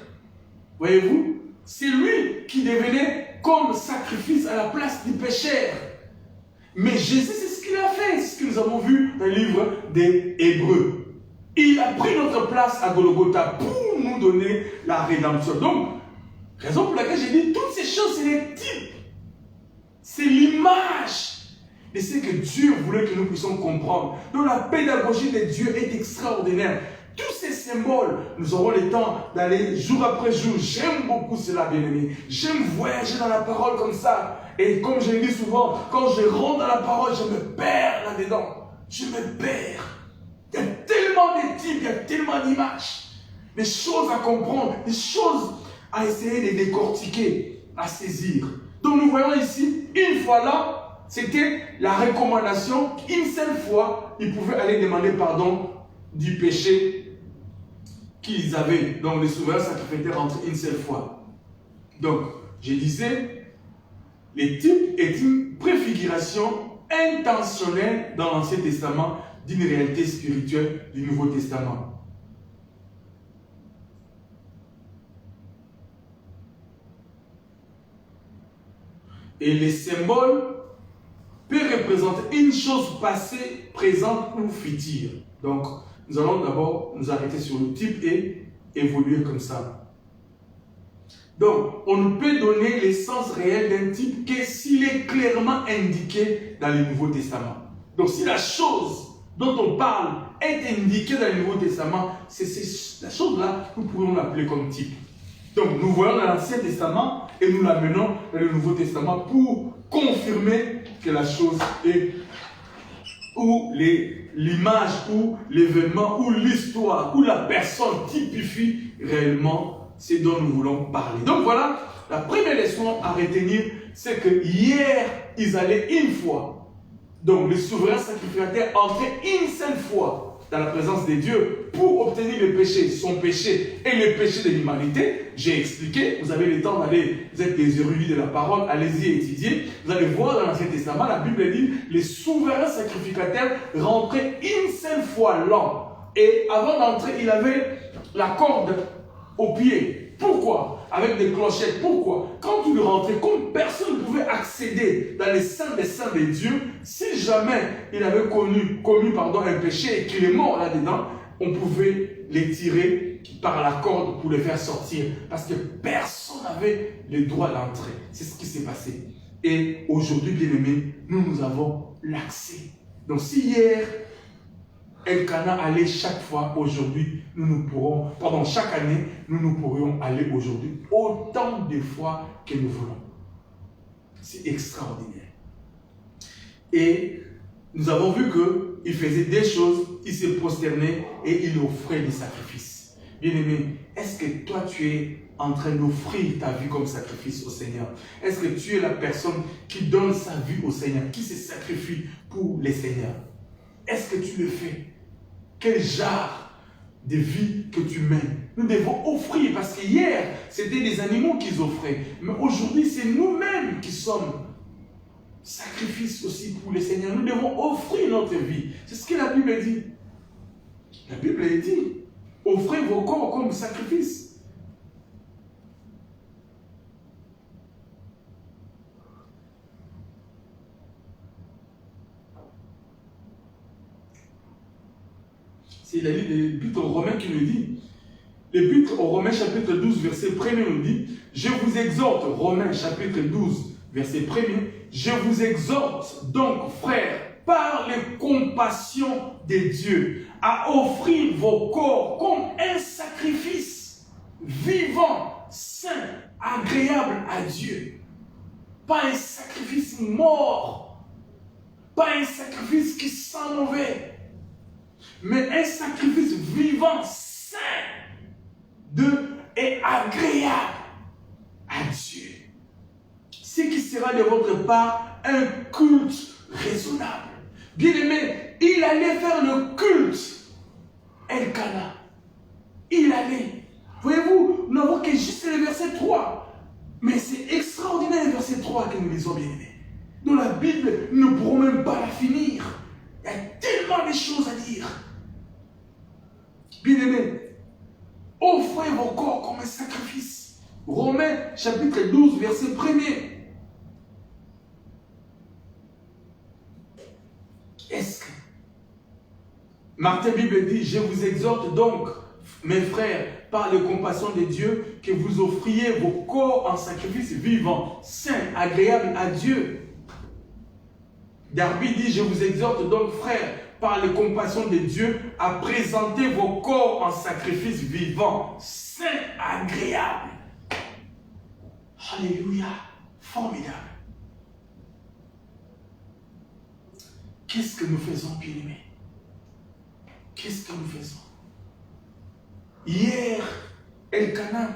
Voyez-vous? C'est lui qui devenait comme sacrifice à la place du pécheur. Mais Jésus, c'est ce qu'il a fait. C'est ce que nous avons vu dans le livre des Hébreux. Il a pris notre place à Golgotha pour nous donner la rédemption. Donc, raison pour laquelle j'ai dit toutes ces choses, c'est les types. C'est l'image de ce que Dieu voulait que nous puissions comprendre. Donc, la pédagogie de Dieu est extraordinaire. Tous ces symboles, nous aurons le temps d'aller jour après jour. J'aime beaucoup cela, bien-aimé. J'aime voyager dans la parole comme ça. Et comme je le dis souvent, quand je rentre dans la parole, je me perds là-dedans. Je me perds. Il y a tellement de types, il y a tellement d'images. Des choses à comprendre, des choses à essayer de décortiquer, à saisir. Donc nous voyons ici, une fois là, c'était la recommandation. Une seule fois, ils pouvaient aller demander pardon du péché qu'ils avaient. Donc les souverains sacrificaient entre une seule fois. Donc, je disais, les types est une préfiguration intentionnelle dans l'Ancien Testament d'une réalité spirituelle du Nouveau Testament. Et les symboles peuvent représenter une chose passée, présente ou future. Donc, nous allons d'abord nous arrêter sur le type et évoluer comme ça. Donc, on ne peut donner l'essence réelle d'un type que s'il est clairement indiqué dans le Nouveau Testament. Donc, si la chose dont on parle est indiquée dans le Nouveau Testament, c'est la chose-là que nous pourrions l'appeler comme type. Donc, nous voyons dans l'Ancien Testament et nous l'amenons dans le Nouveau Testament pour confirmer que la chose est, ou l'image, ou l'événement, ou l'histoire, ou la personne typifie réellement ce dont nous voulons parler. Donc voilà, la première leçon à retenir, c'est que hier, ils allaient une fois. Donc le souverain sacrificateur entrait une seule fois dans la présence de Dieu pour obtenir le péché, son péché et le péché de l'humanité. J'ai expliqué, vous avez le temps d'aller, vous êtes des érudits de la parole, allez-y étudier. Vous allez voir dans l'Ancien Testament, la Bible dit, les souverains sacrificateurs rentraient une seule fois l'an. Et avant d'entrer, il avait la corde au pied. Pourquoi? Avec des clochettes. Pourquoi? Quand il rentrait, comme personne ne pouvait accéder dans les saints des saints de Dieu, si jamais il avait commis un péché et qu'il est mort là-dedans, on pouvait les tirer par la corde pour les faire sortir. Parce que personne n'avait le droit d'entrer. C'est ce qui s'est passé. Et aujourd'hui, bien-aimés, nous avons l'accès. Donc si hier, Elkana allait chaque fois, aujourd'hui, chaque année, nous pourrions aller aujourd'hui autant de fois que nous voulons. C'est extraordinaire. Et nous avons vu qu'il faisait des choses, il se prosternait et il offrait des sacrifices. Bien-aimé, est-ce que toi tu es en train d'offrir ta vie comme sacrifice au Seigneur? Est-ce que tu es la personne qui donne sa vie au Seigneur, qui se sacrifie pour le Seigneur? Est-ce que tu le fais? Quel genre de vie que tu mènes? Nous devons offrir, parce que hier, c'était des animaux qu'ils offraient. Mais aujourd'hui, c'est nous-mêmes qui sommes sacrifices aussi pour le Seigneur. Nous devons offrir notre vie. C'est ce que la Bible dit. La Bible dit, offrez vos corps comme sacrifice. C'est l'Épître aux Romains qui nous dit. L'Épître aux Romains chapitre 12 verset 1er nous dit, je vous exhorte, Romains chapitre 12 verset 1er, je vous exhorte donc frères, par les compassions de Dieu, à offrir vos corps comme un sacrifice vivant, saint, agréable à Dieu. Pas un sacrifice mort, pas un sacrifice qui sent mauvais, mais un sacrifice vivant, saint, et agréable à Dieu. Ce qui sera de votre part un culte raisonnable. Bien-aimé, il allait faire le culte Elkana. Il allait. Voyez-vous, nous n'avons que juste le verset 3. Mais c'est extraordinaire le verset 3 que nous lisons, bien-aimé. Dans la Bible, nous ne pourrons même pas la finir. Il y a tellement de choses à dire. Bien-aimé, offrez vos corps comme un sacrifice. Romains chapitre 12, verset 1er. Est-ce que Martin Bible dit, je vous exhorte donc, mes frères, par les compassions de Dieu, que vous offriez vos corps en sacrifice vivant, saint, agréable à Dieu. Darby dit, je vous exhorte donc, frères, par les compassions de Dieu, à présenter vos corps en sacrifice vivant, saint, agréable. Alléluia, formidable. Qu'est-ce que nous faisons, bien-aimés? Qu'est-ce que nous faisons? Hier, Elkana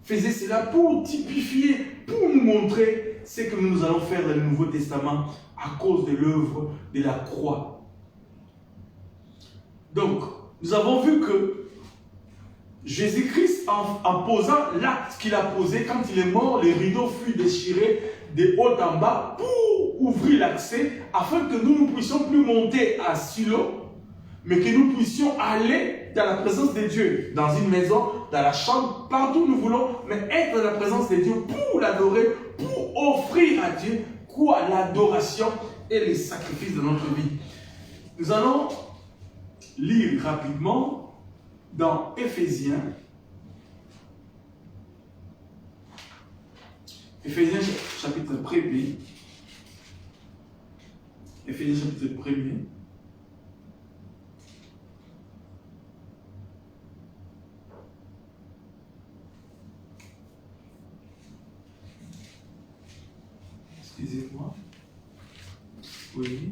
faisait cela pour typifier, pour nous montrer ce que nous allons faire dans le Nouveau Testament à cause de l'œuvre de la croix. Donc, nous avons vu que Jésus-Christ, en posant l'acte qu'il a posé, quand il est mort, les rideaux furent déchirés de haut en bas pour ouvrir l'accès, afin que nous ne puissions plus monter à Silo, mais que nous puissions aller dans la présence de Dieu, dans une maison, dans la chambre, partout où nous voulons, mais être dans la présence de Dieu pour l'adorer, pour offrir à Dieu quoi? L'adoration et les sacrifices de notre vie. Nous allons lire rapidement dans Éphésiens. Éphésiens chapitre 1er. Éphésiens chapitre 1er. Excusez-moi. Oui.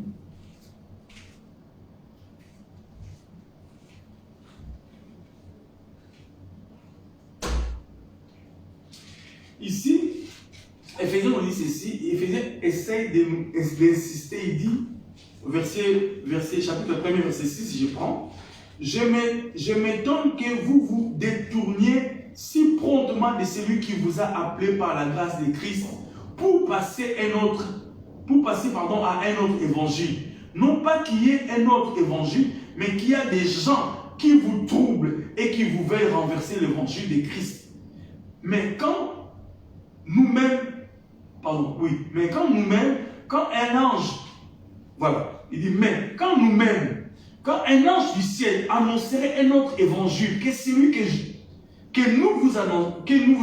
Ici, Éphésiens nous dit ceci, Éphésiens essaye d'insister, il dit, chapitre 1er, verset 6, je prends, je m'étonne que vous vous détourniez si promptement de celui qui vous a appelé par la grâce de Christ pour passer à un autre évangile. Non pas qu'il y ait un autre évangile, mais qu'il y a des gens qui vous troublent et qui vous veulent renverser l'évangile de Christ. Mais quand nous-mêmes, quand un ange, voilà, il dit, mais quand nous-mêmes, quand un ange du ciel annoncerait un autre évangile, que celui que nous vous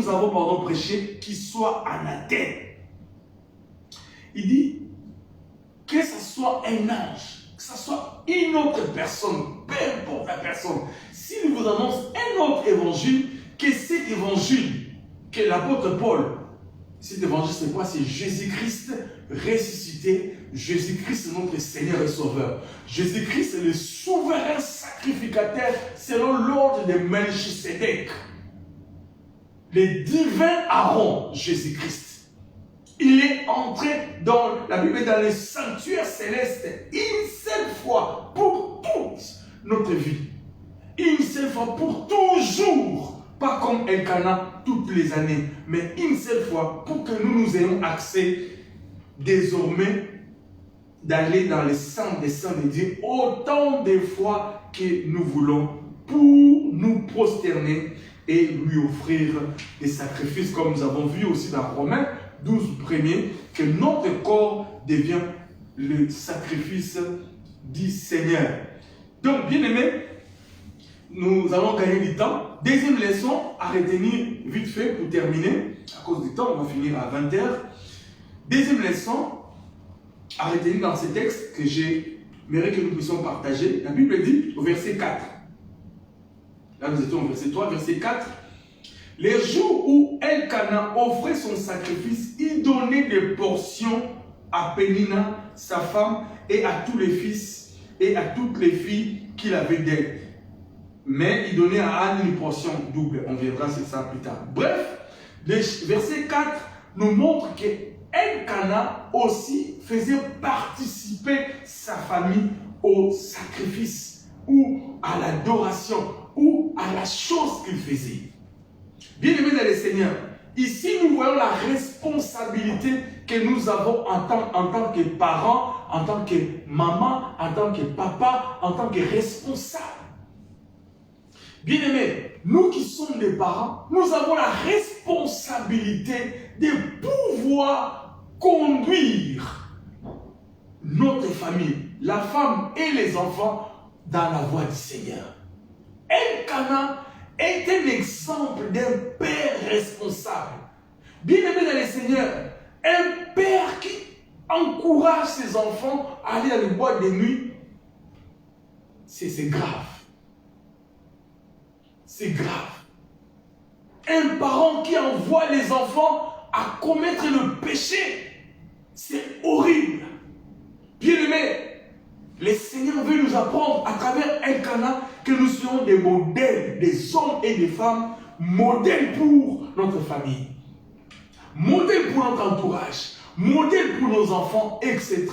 avons prêché, qu'il soit anathème. Il dit, que ce soit un ange, que ce soit une autre personne, peu importe la personne, s'il vous annonce un autre évangile, que cet évangile, que l'apôtre Paul, cet évangile c'est quoi? C'est Jésus-Christ ressuscité, Jésus-Christ notre Seigneur et Sauveur. Jésus-Christ est le souverain sacrificateur selon l'ordre de Melchisédek. Le divin Aaron, Jésus-Christ. Il est entré dans la Bible, dans le sanctuaire céleste, une seule fois pour toute notre vie. Une seule fois pour toujours. Pas comme Elkanah toutes les années, mais une seule fois pour que nous ayons accès désormais d'aller dans le sang des saints de Dieu autant de fois que nous voulons pour nous prosterner et lui offrir des sacrifices, comme nous avons vu aussi dans Romains 12 premier, que notre corps devient le sacrifice du Seigneur. Donc, bien aimé, nous allons gagner du temps. Deuxième leçon à retenir vite fait pour terminer. À cause du temps, on va finir à 20h. Deuxième leçon à retenir dans ce texte que j'aimerais que nous puissions partager. La Bible dit au verset 4. Là, nous étions au verset 3, verset 4. Les jours où Elkanah offrait son sacrifice, il donnait des portions à Pénina, sa femme, et à tous les fils et à toutes les filles qu'il avait d'elle. Mais il donnait à Anne une portion double. On verra sur ça plus tard. Bref, le verset 4 nous montre que Elkanah aussi faisait participer sa famille au sacrifice ou à l'adoration ou à la chose qu'il faisait. Bien-aimés dans le Seigneur, ici nous voyons la responsabilité que nous avons en tant que parents, en tant que maman, en tant que papa, en tant que responsable. Bien-aimés, nous qui sommes des parents, nous avons la responsabilité de pouvoir conduire notre famille, la femme et les enfants dans la voie du Seigneur. Elkanah est un exemple d'un père responsable. Bien-aimé dans le Seigneur, un père qui encourage ses enfants à aller dans le bois de nuit, c'est grave. C'est grave. Un parent qui envoie les enfants à commettre le péché, c'est horrible. Bien-aimé, le Seigneur veut nous apprendre à travers Elkanah que nous soyons des modèles, des hommes et des femmes, modèles pour notre famille, modèles pour notre entourage, modèles pour nos enfants, etc.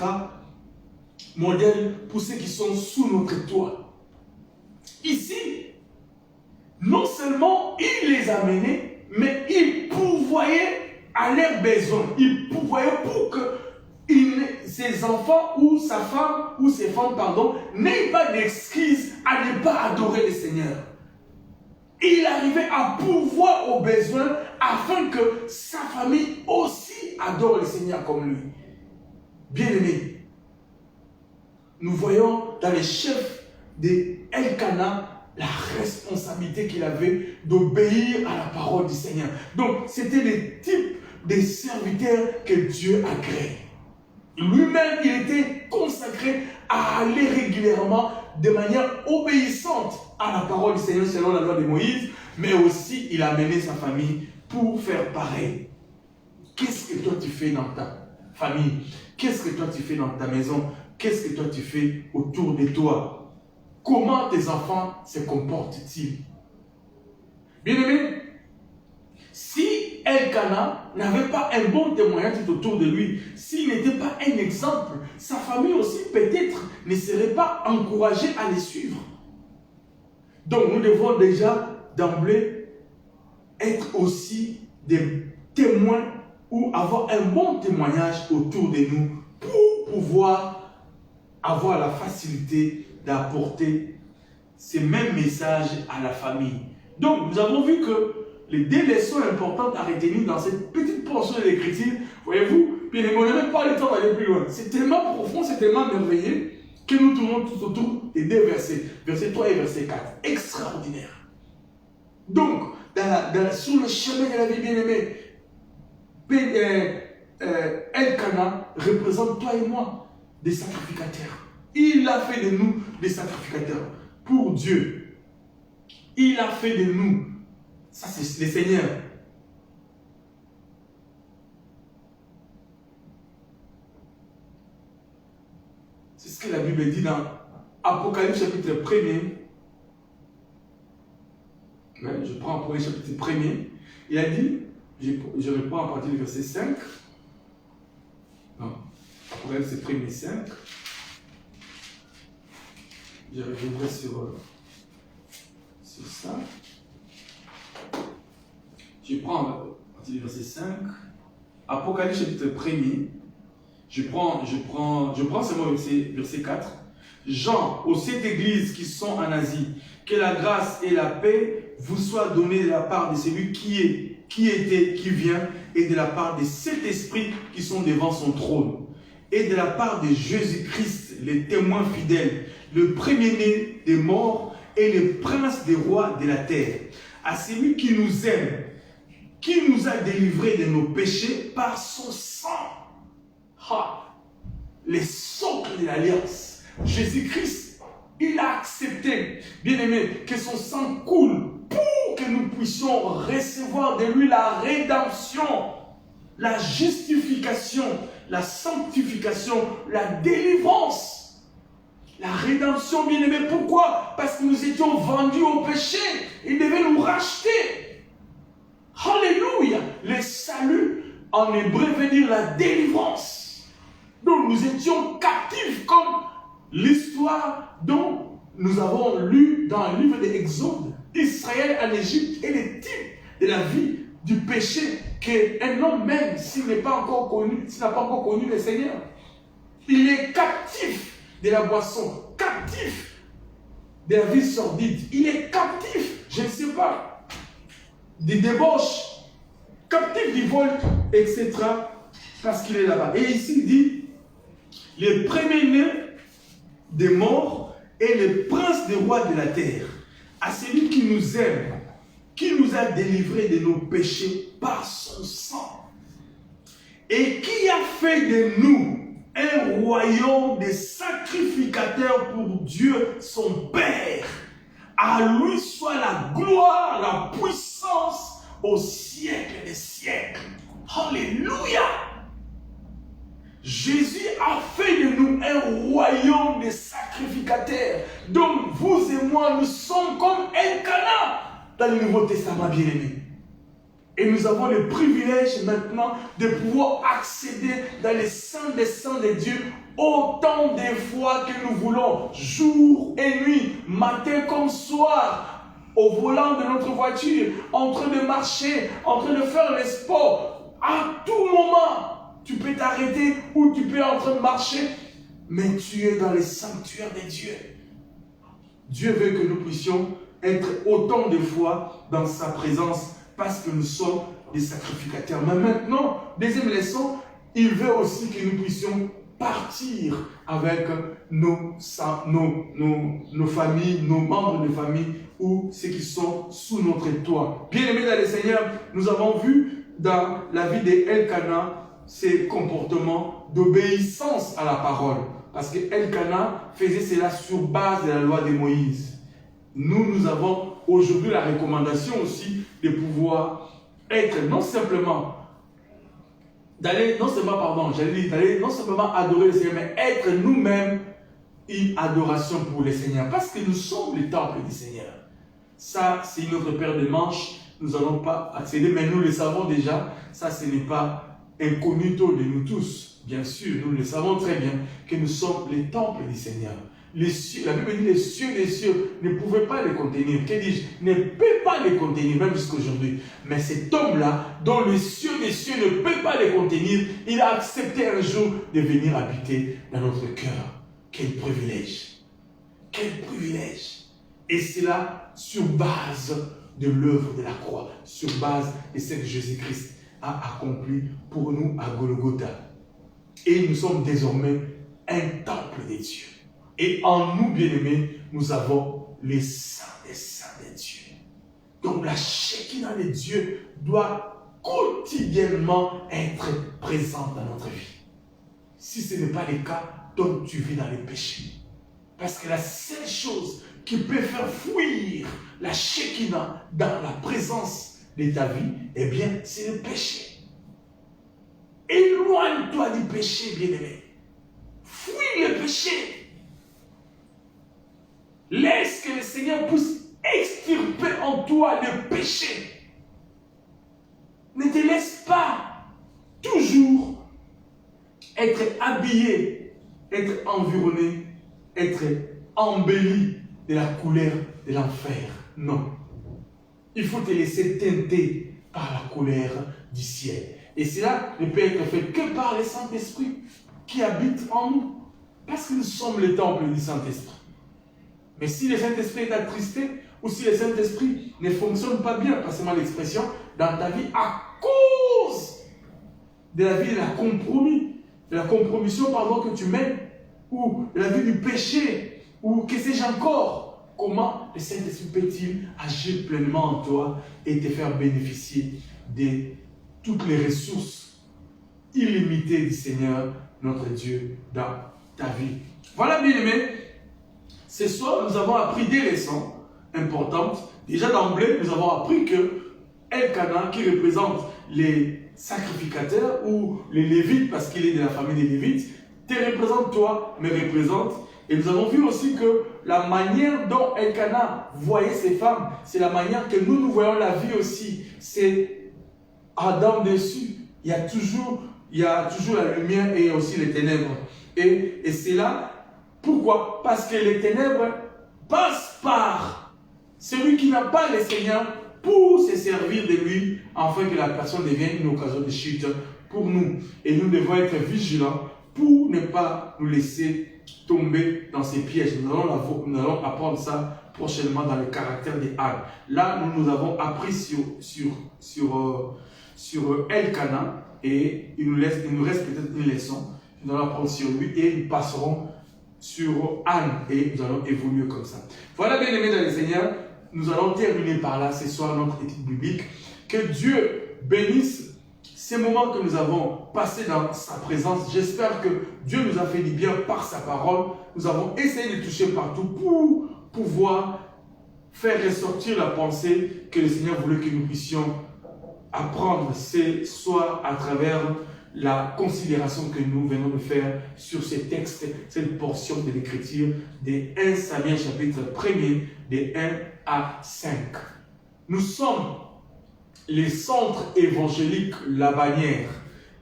Modèles pour ceux qui sont sous notre toit. Ici, non seulement il les a menés, mais il pourvoyait à leurs besoins. Il pourvoyait pour que ses enfants ou sa femme ou ses femmes, n'aient pas d'excuse à ne pas adorer le Seigneur. Il arrivait à pourvoir aux besoins afin que sa famille aussi adore le Seigneur comme lui. Bien-aimé, nous voyons dans les chefs de Elkana la responsabilité qu'il avait d'obéir à la parole du Seigneur. Donc, c'était le type de serviteurs que Dieu a créé. Lui-même, il était consacré à aller régulièrement de manière obéissante à la parole du Seigneur selon la loi de Moïse, mais aussi il a mené sa famille pour faire pareil. Qu'est-ce que toi tu fais dans ta famille? Qu'est-ce que toi tu fais dans ta maison? Qu'est-ce que toi tu fais autour de toi? Comment tes enfants se comportent-ils? Bien-aimé, si Elkana n'avait pas un bon témoignage autour de lui, s'il n'était pas un exemple, sa famille aussi peut-être ne serait pas encouragée à les suivre. Donc nous devons déjà d'emblée être aussi des témoins ou avoir un bon témoignage autour de nous pour pouvoir avoir la facilité d'apporter ces mêmes messages à la famille. Donc nous avons vu que les deux leçons importantes à retenir dans cette petite portion de l'écriture, voyez-vous, puis on n'a même pas le temps d'aller plus loin. C'est tellement profond, c'est tellement merveilleux que nous tournons tout autour des deux versets, verset 3 et verset 4. Extraordinaire. Donc, sur le chemin de la vie bien-aimée, Elkana représente toi et moi des sacrificateurs. Il a fait de nous des sacrificateurs pour Dieu. Il a fait de nous. Ça, c'est le Seigneur. C'est ce que la Bible dit dans Apocalypse chapitre 1er. Je prends pour le chapitre 1er. Il a dit, je reprends à partir du verset 5. Non, Apocalypse 1er 5. Je reviendrai sur ça. Je prends à partir du verset 5. Apocalypse chapitre 1er. Je prends seulement verset 4. Jean, aux 7 églises qui sont en Asie, que la grâce et la paix vous soient données de la part de celui qui est, qui était, qui vient, et de la part des 7 esprits qui sont devant son trône, et de la part de Jésus-Christ, les témoins fidèles, le premier-né des morts et le prince des rois de la terre, à celui qui nous aime, qui nous a délivrés de nos péchés par son sang. Les socles de l'alliance. Jésus-Christ, il a accepté, bien aimé, que son sang coule pour que nous puissions recevoir de lui la rédemption, la justification, la sanctification, la délivrance. La rédemption, bien aimé, pourquoi? Parce que nous étions vendus au péché. Il devait nous racheter. Alléluia. Le salut, en hébreu, veut dire la délivrance. Donc nous étions captifs comme l'histoire dont nous avons lu dans le livre de l'Exode. Israël en Égypte est le type de la vie du péché qu'un homme, même s'il n'a pas encore connu le Seigneur, il est captif de la boisson, captif de la vie sordide. Il est captif, je ne sais pas, des débauches, captif du vol, etc. parce qu'il est là-bas. Et ici il dit, le premier-né des morts et le prince des rois de la terre, à celui qui nous aime, qui nous a délivrés de nos péchés par son sang, et qui a fait de nous un royaume de sacrificateurs pour Dieu son Père. À lui soit la gloire, la puissance au siècle des siècles. Alléluia! Jésus a fait de nous un royaume de sacrificateurs. Donc vous et moi, nous sommes comme Elkana dans le Nouveau Testament, bien-aimé. Et nous avons le privilège maintenant de pouvoir accéder dans les saints des saints de Dieu autant de fois que nous voulons, jour et nuit, matin comme soir, au volant de notre voiture, en train de marcher, en train de faire le sport, à tout moment. Tu peux t'arrêter ou tu peux être en train de marcher, mais tu es dans les sanctuaires de Dieu. Dieu veut que nous puissions être autant de fois dans sa présence parce que nous sommes des sacrificateurs. Mais maintenant, deuxième leçon, il veut aussi que nous puissions partir avec nos familles, nos membres de famille ou ceux qui sont sous notre toit. Bien-aimés dans le Seigneur, nous avons vu dans la vie d'Elkana ces comportements d'obéissance à la parole. Parce que Elkana faisait cela sur base de la loi de Moïse. Nous avons aujourd'hui la recommandation aussi de pouvoir être non simplement adorer le Seigneur, mais être nous-mêmes une adoration pour le Seigneur. Parce que nous sommes le temple du Seigneur. Ça, c'est notre paire de manches. Nous n'allons pas accéder, mais nous le savons déjà. Ça, ce n'est pas incognito de nous tous. Bien sûr, nous le savons très bien que nous sommes les temples du Seigneur. Les cieux, la Bible dit les cieux ne pouvaient pas les contenir. Que dis-je? Ne peut pas les contenir, même jusqu'à aujourd'hui. Mais cet homme-là, dont les cieux ne peuvent pas les contenir, il a accepté un jour de venir habiter dans notre cœur. Quel privilège! Quel privilège! Et c'est là sur base de l'œuvre de la croix, sur base de ce que Jésus-Christ a accompli pour nous à Golgotha. Et nous sommes désormais un temple de Dieu. Et en nous, bien-aimés, nous avons les saints de Dieu. Donc la Shekinah de Dieu doit quotidiennement être présente dans notre vie. Si ce n'est pas le cas, donc tu vis dans les péchés. Parce que la seule chose qui peut faire fuir la Shekinah dans la présence de ta vie, eh bien, c'est le péché. Éloigne-toi du péché, bien-aimé. Fuis le péché. Laisse que le Seigneur puisse extirper en toi le péché. Ne te laisse pas toujours être habillé, être environné, être embelli de la couleur de l'enfer. Non. Il faut te laisser teinter par la couleur du ciel. Et cela ne peut être fait que par le Saint-Esprit qui habite en nous. Parce que nous sommes le temple du Saint-Esprit. Mais si le Saint-Esprit est attristé, ou si le Saint-Esprit ne fonctionne pas bien, passez-moi l'expression, dans ta vie, à cause de la vie de la compromission que tu mènes, ou de la vie du péché, ou que sais-je encore, comment le Saint-Esprit peut-il agir pleinement en toi et te faire bénéficier de toutes les ressources illimitées du Seigneur, notre Dieu, dans ta vie. Voilà, bien-aimés. Ce soir, nous avons appris des leçons importantes. Déjà d'emblée, nous avons appris que Elkana, qui représente les sacrificateurs ou les Lévites, parce qu'il est de la famille des Lévites, te représente toi, me représente. Et nous avons vu aussi que la manière dont Elkana voyait ces femmes, c'est la manière que nous voyons la vie aussi. C'est Adam dessus. Il y a toujours la lumière et aussi les ténèbres. Et c'est là. Pourquoi? Parce que les ténèbres passent par celui qui n'a pas le Seigneur pour se servir de lui, afin que la personne devienne une occasion de chute pour nous. Et nous devons être vigilants pour ne pas nous laisser tomber dans ces pièges. Nous allons apprendre ça prochainement dans le caractère des Anne. Là, nous avons appris sur Elkana et il nous reste peut-être une leçon. Nous allons apprendre sur lui et nous passerons sur Anne et nous allons évoluer comme ça. Voilà, bien aimés dans le Seigneur, nous allons terminer par là ce soir notre étude biblique. Que Dieu bénisse ces moments que nous avons passés dans sa présence. J'espère que Dieu nous a fait du bien par sa parole. Nous avons essayé de toucher partout pour pouvoir faire ressortir la pensée que le Seigneur voulait que nous puissions apprendre ce soir à travers la considération que nous venons de faire sur ces textes, cette portion de l'écriture des 1 Samuel chapitre 1er, des 1 à 5. Nous sommes les centres évangéliques La Bannière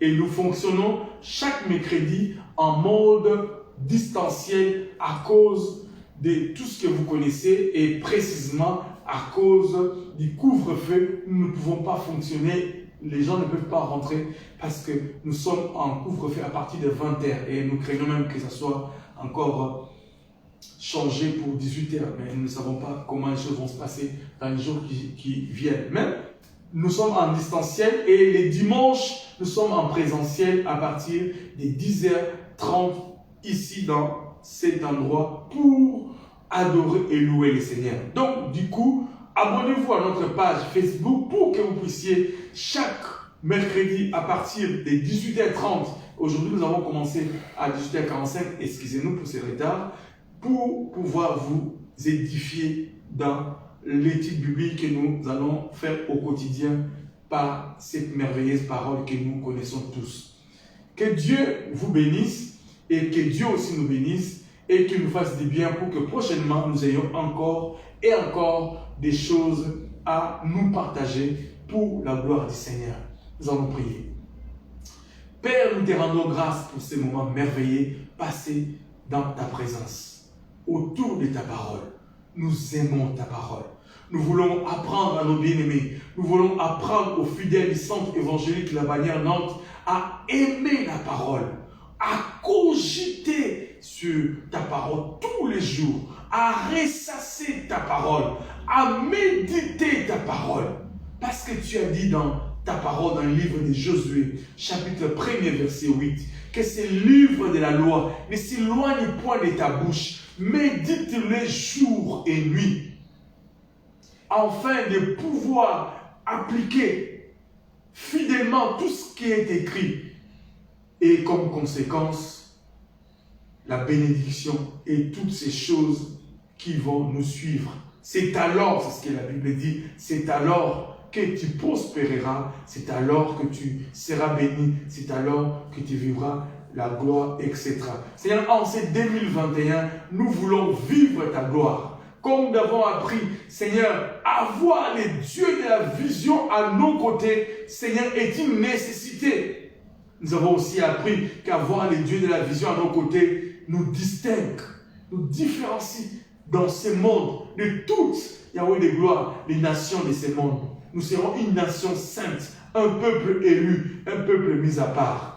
et nous fonctionnons chaque mercredi en mode distanciel à cause de tout ce que vous connaissez et précisément à cause du couvre-feu. Nous ne pouvons pas fonctionner. Les gens ne peuvent pas rentrer parce que nous sommes en couvre-feu à partir de 20h et nous craignons même que ça soit encore changé pour 18h. Mais nous ne savons pas comment les choses vont se passer dans les jours qui viennent. Mais nous sommes en distanciel et les dimanches, nous sommes en présentiel à partir de 10h 18h30 ici dans cet endroit pour adorer et louer le Seigneur. Donc, du coup, abonnez-vous à notre page Facebook pour que vous puissiez chaque mercredi à partir des 18h30. Aujourd'hui, nous avons commencé à 18h45, excusez-nous pour ce retard, pour pouvoir vous édifier dans l'étude biblique que nous allons faire au quotidien par cette merveilleuse parole que nous connaissons tous. Que Dieu vous bénisse et que Dieu aussi nous bénisse et qu'il nous fasse du bien pour que prochainement nous ayons encore et encore des choses à nous partager pour la gloire du Seigneur. Nous allons prier. Père, nous te rendons grâce pour ces moments merveilleux passés dans ta présence, autour de ta parole. Nous aimons ta parole. Nous voulons apprendre à nos bien-aimés. Nous voulons apprendre aux fidèles du centre évangélique La Bannière Nantes à aimer la parole, à cogiter sur ta parole tous les jours, à ressasser ta parole, à méditer ta parole. Parce que tu as dit dans ta parole dans le livre de Josué, chapitre 1er, verset 8, que ce livre de la loi ne s'éloigne point de ta bouche, médite-le jour et nuit, afin de pouvoir appliquer fidèlement tout ce qui est écrit. Et comme conséquence, la bénédiction et toutes ces choses qui vont nous suivre. C'est alors, c'est ce que la Bible dit, c'est alors que tu prospéreras, c'est alors que tu seras béni, c'est alors que tu vivras la gloire, etc. Seigneur, en ce 2021, nous voulons vivre ta gloire. Comme nous avons appris, Seigneur, avoir les dieux de la vision à nos côtés, Seigneur, est une nécessité. Nous avons aussi appris qu'avoir les dieux de la vision à nos côtés nous distingue, nous différencie dans ce monde de toutes, Yahweh de gloire, les nations de ce monde. Nous serons une nation sainte, un peuple élu, un peuple mis à part.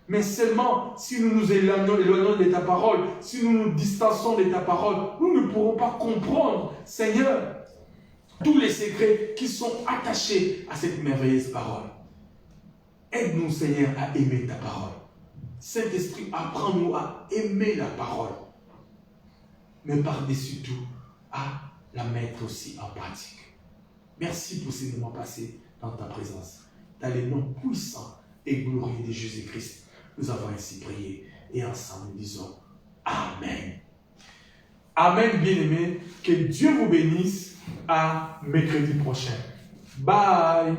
Mais seulement si nous nous éloignons de ta parole, si nous nous distançons de ta parole, nous ne pourrons pas comprendre, Seigneur, tous les secrets qui sont attachés à cette merveilleuse parole. Aide-nous, Seigneur, à aimer ta parole. Saint-Esprit, apprends-nous à aimer la parole, mais par-dessus tout, à la mettre aussi en pratique. Merci pour ces moments passés dans ta présence. Dans les noms puissants et glorieux de Jésus-Christ, nous avons ainsi prié et ensemble nous disons Amen. Amen, bien-aimés. Que Dieu vous bénisse. À mercredi prochain. Bye.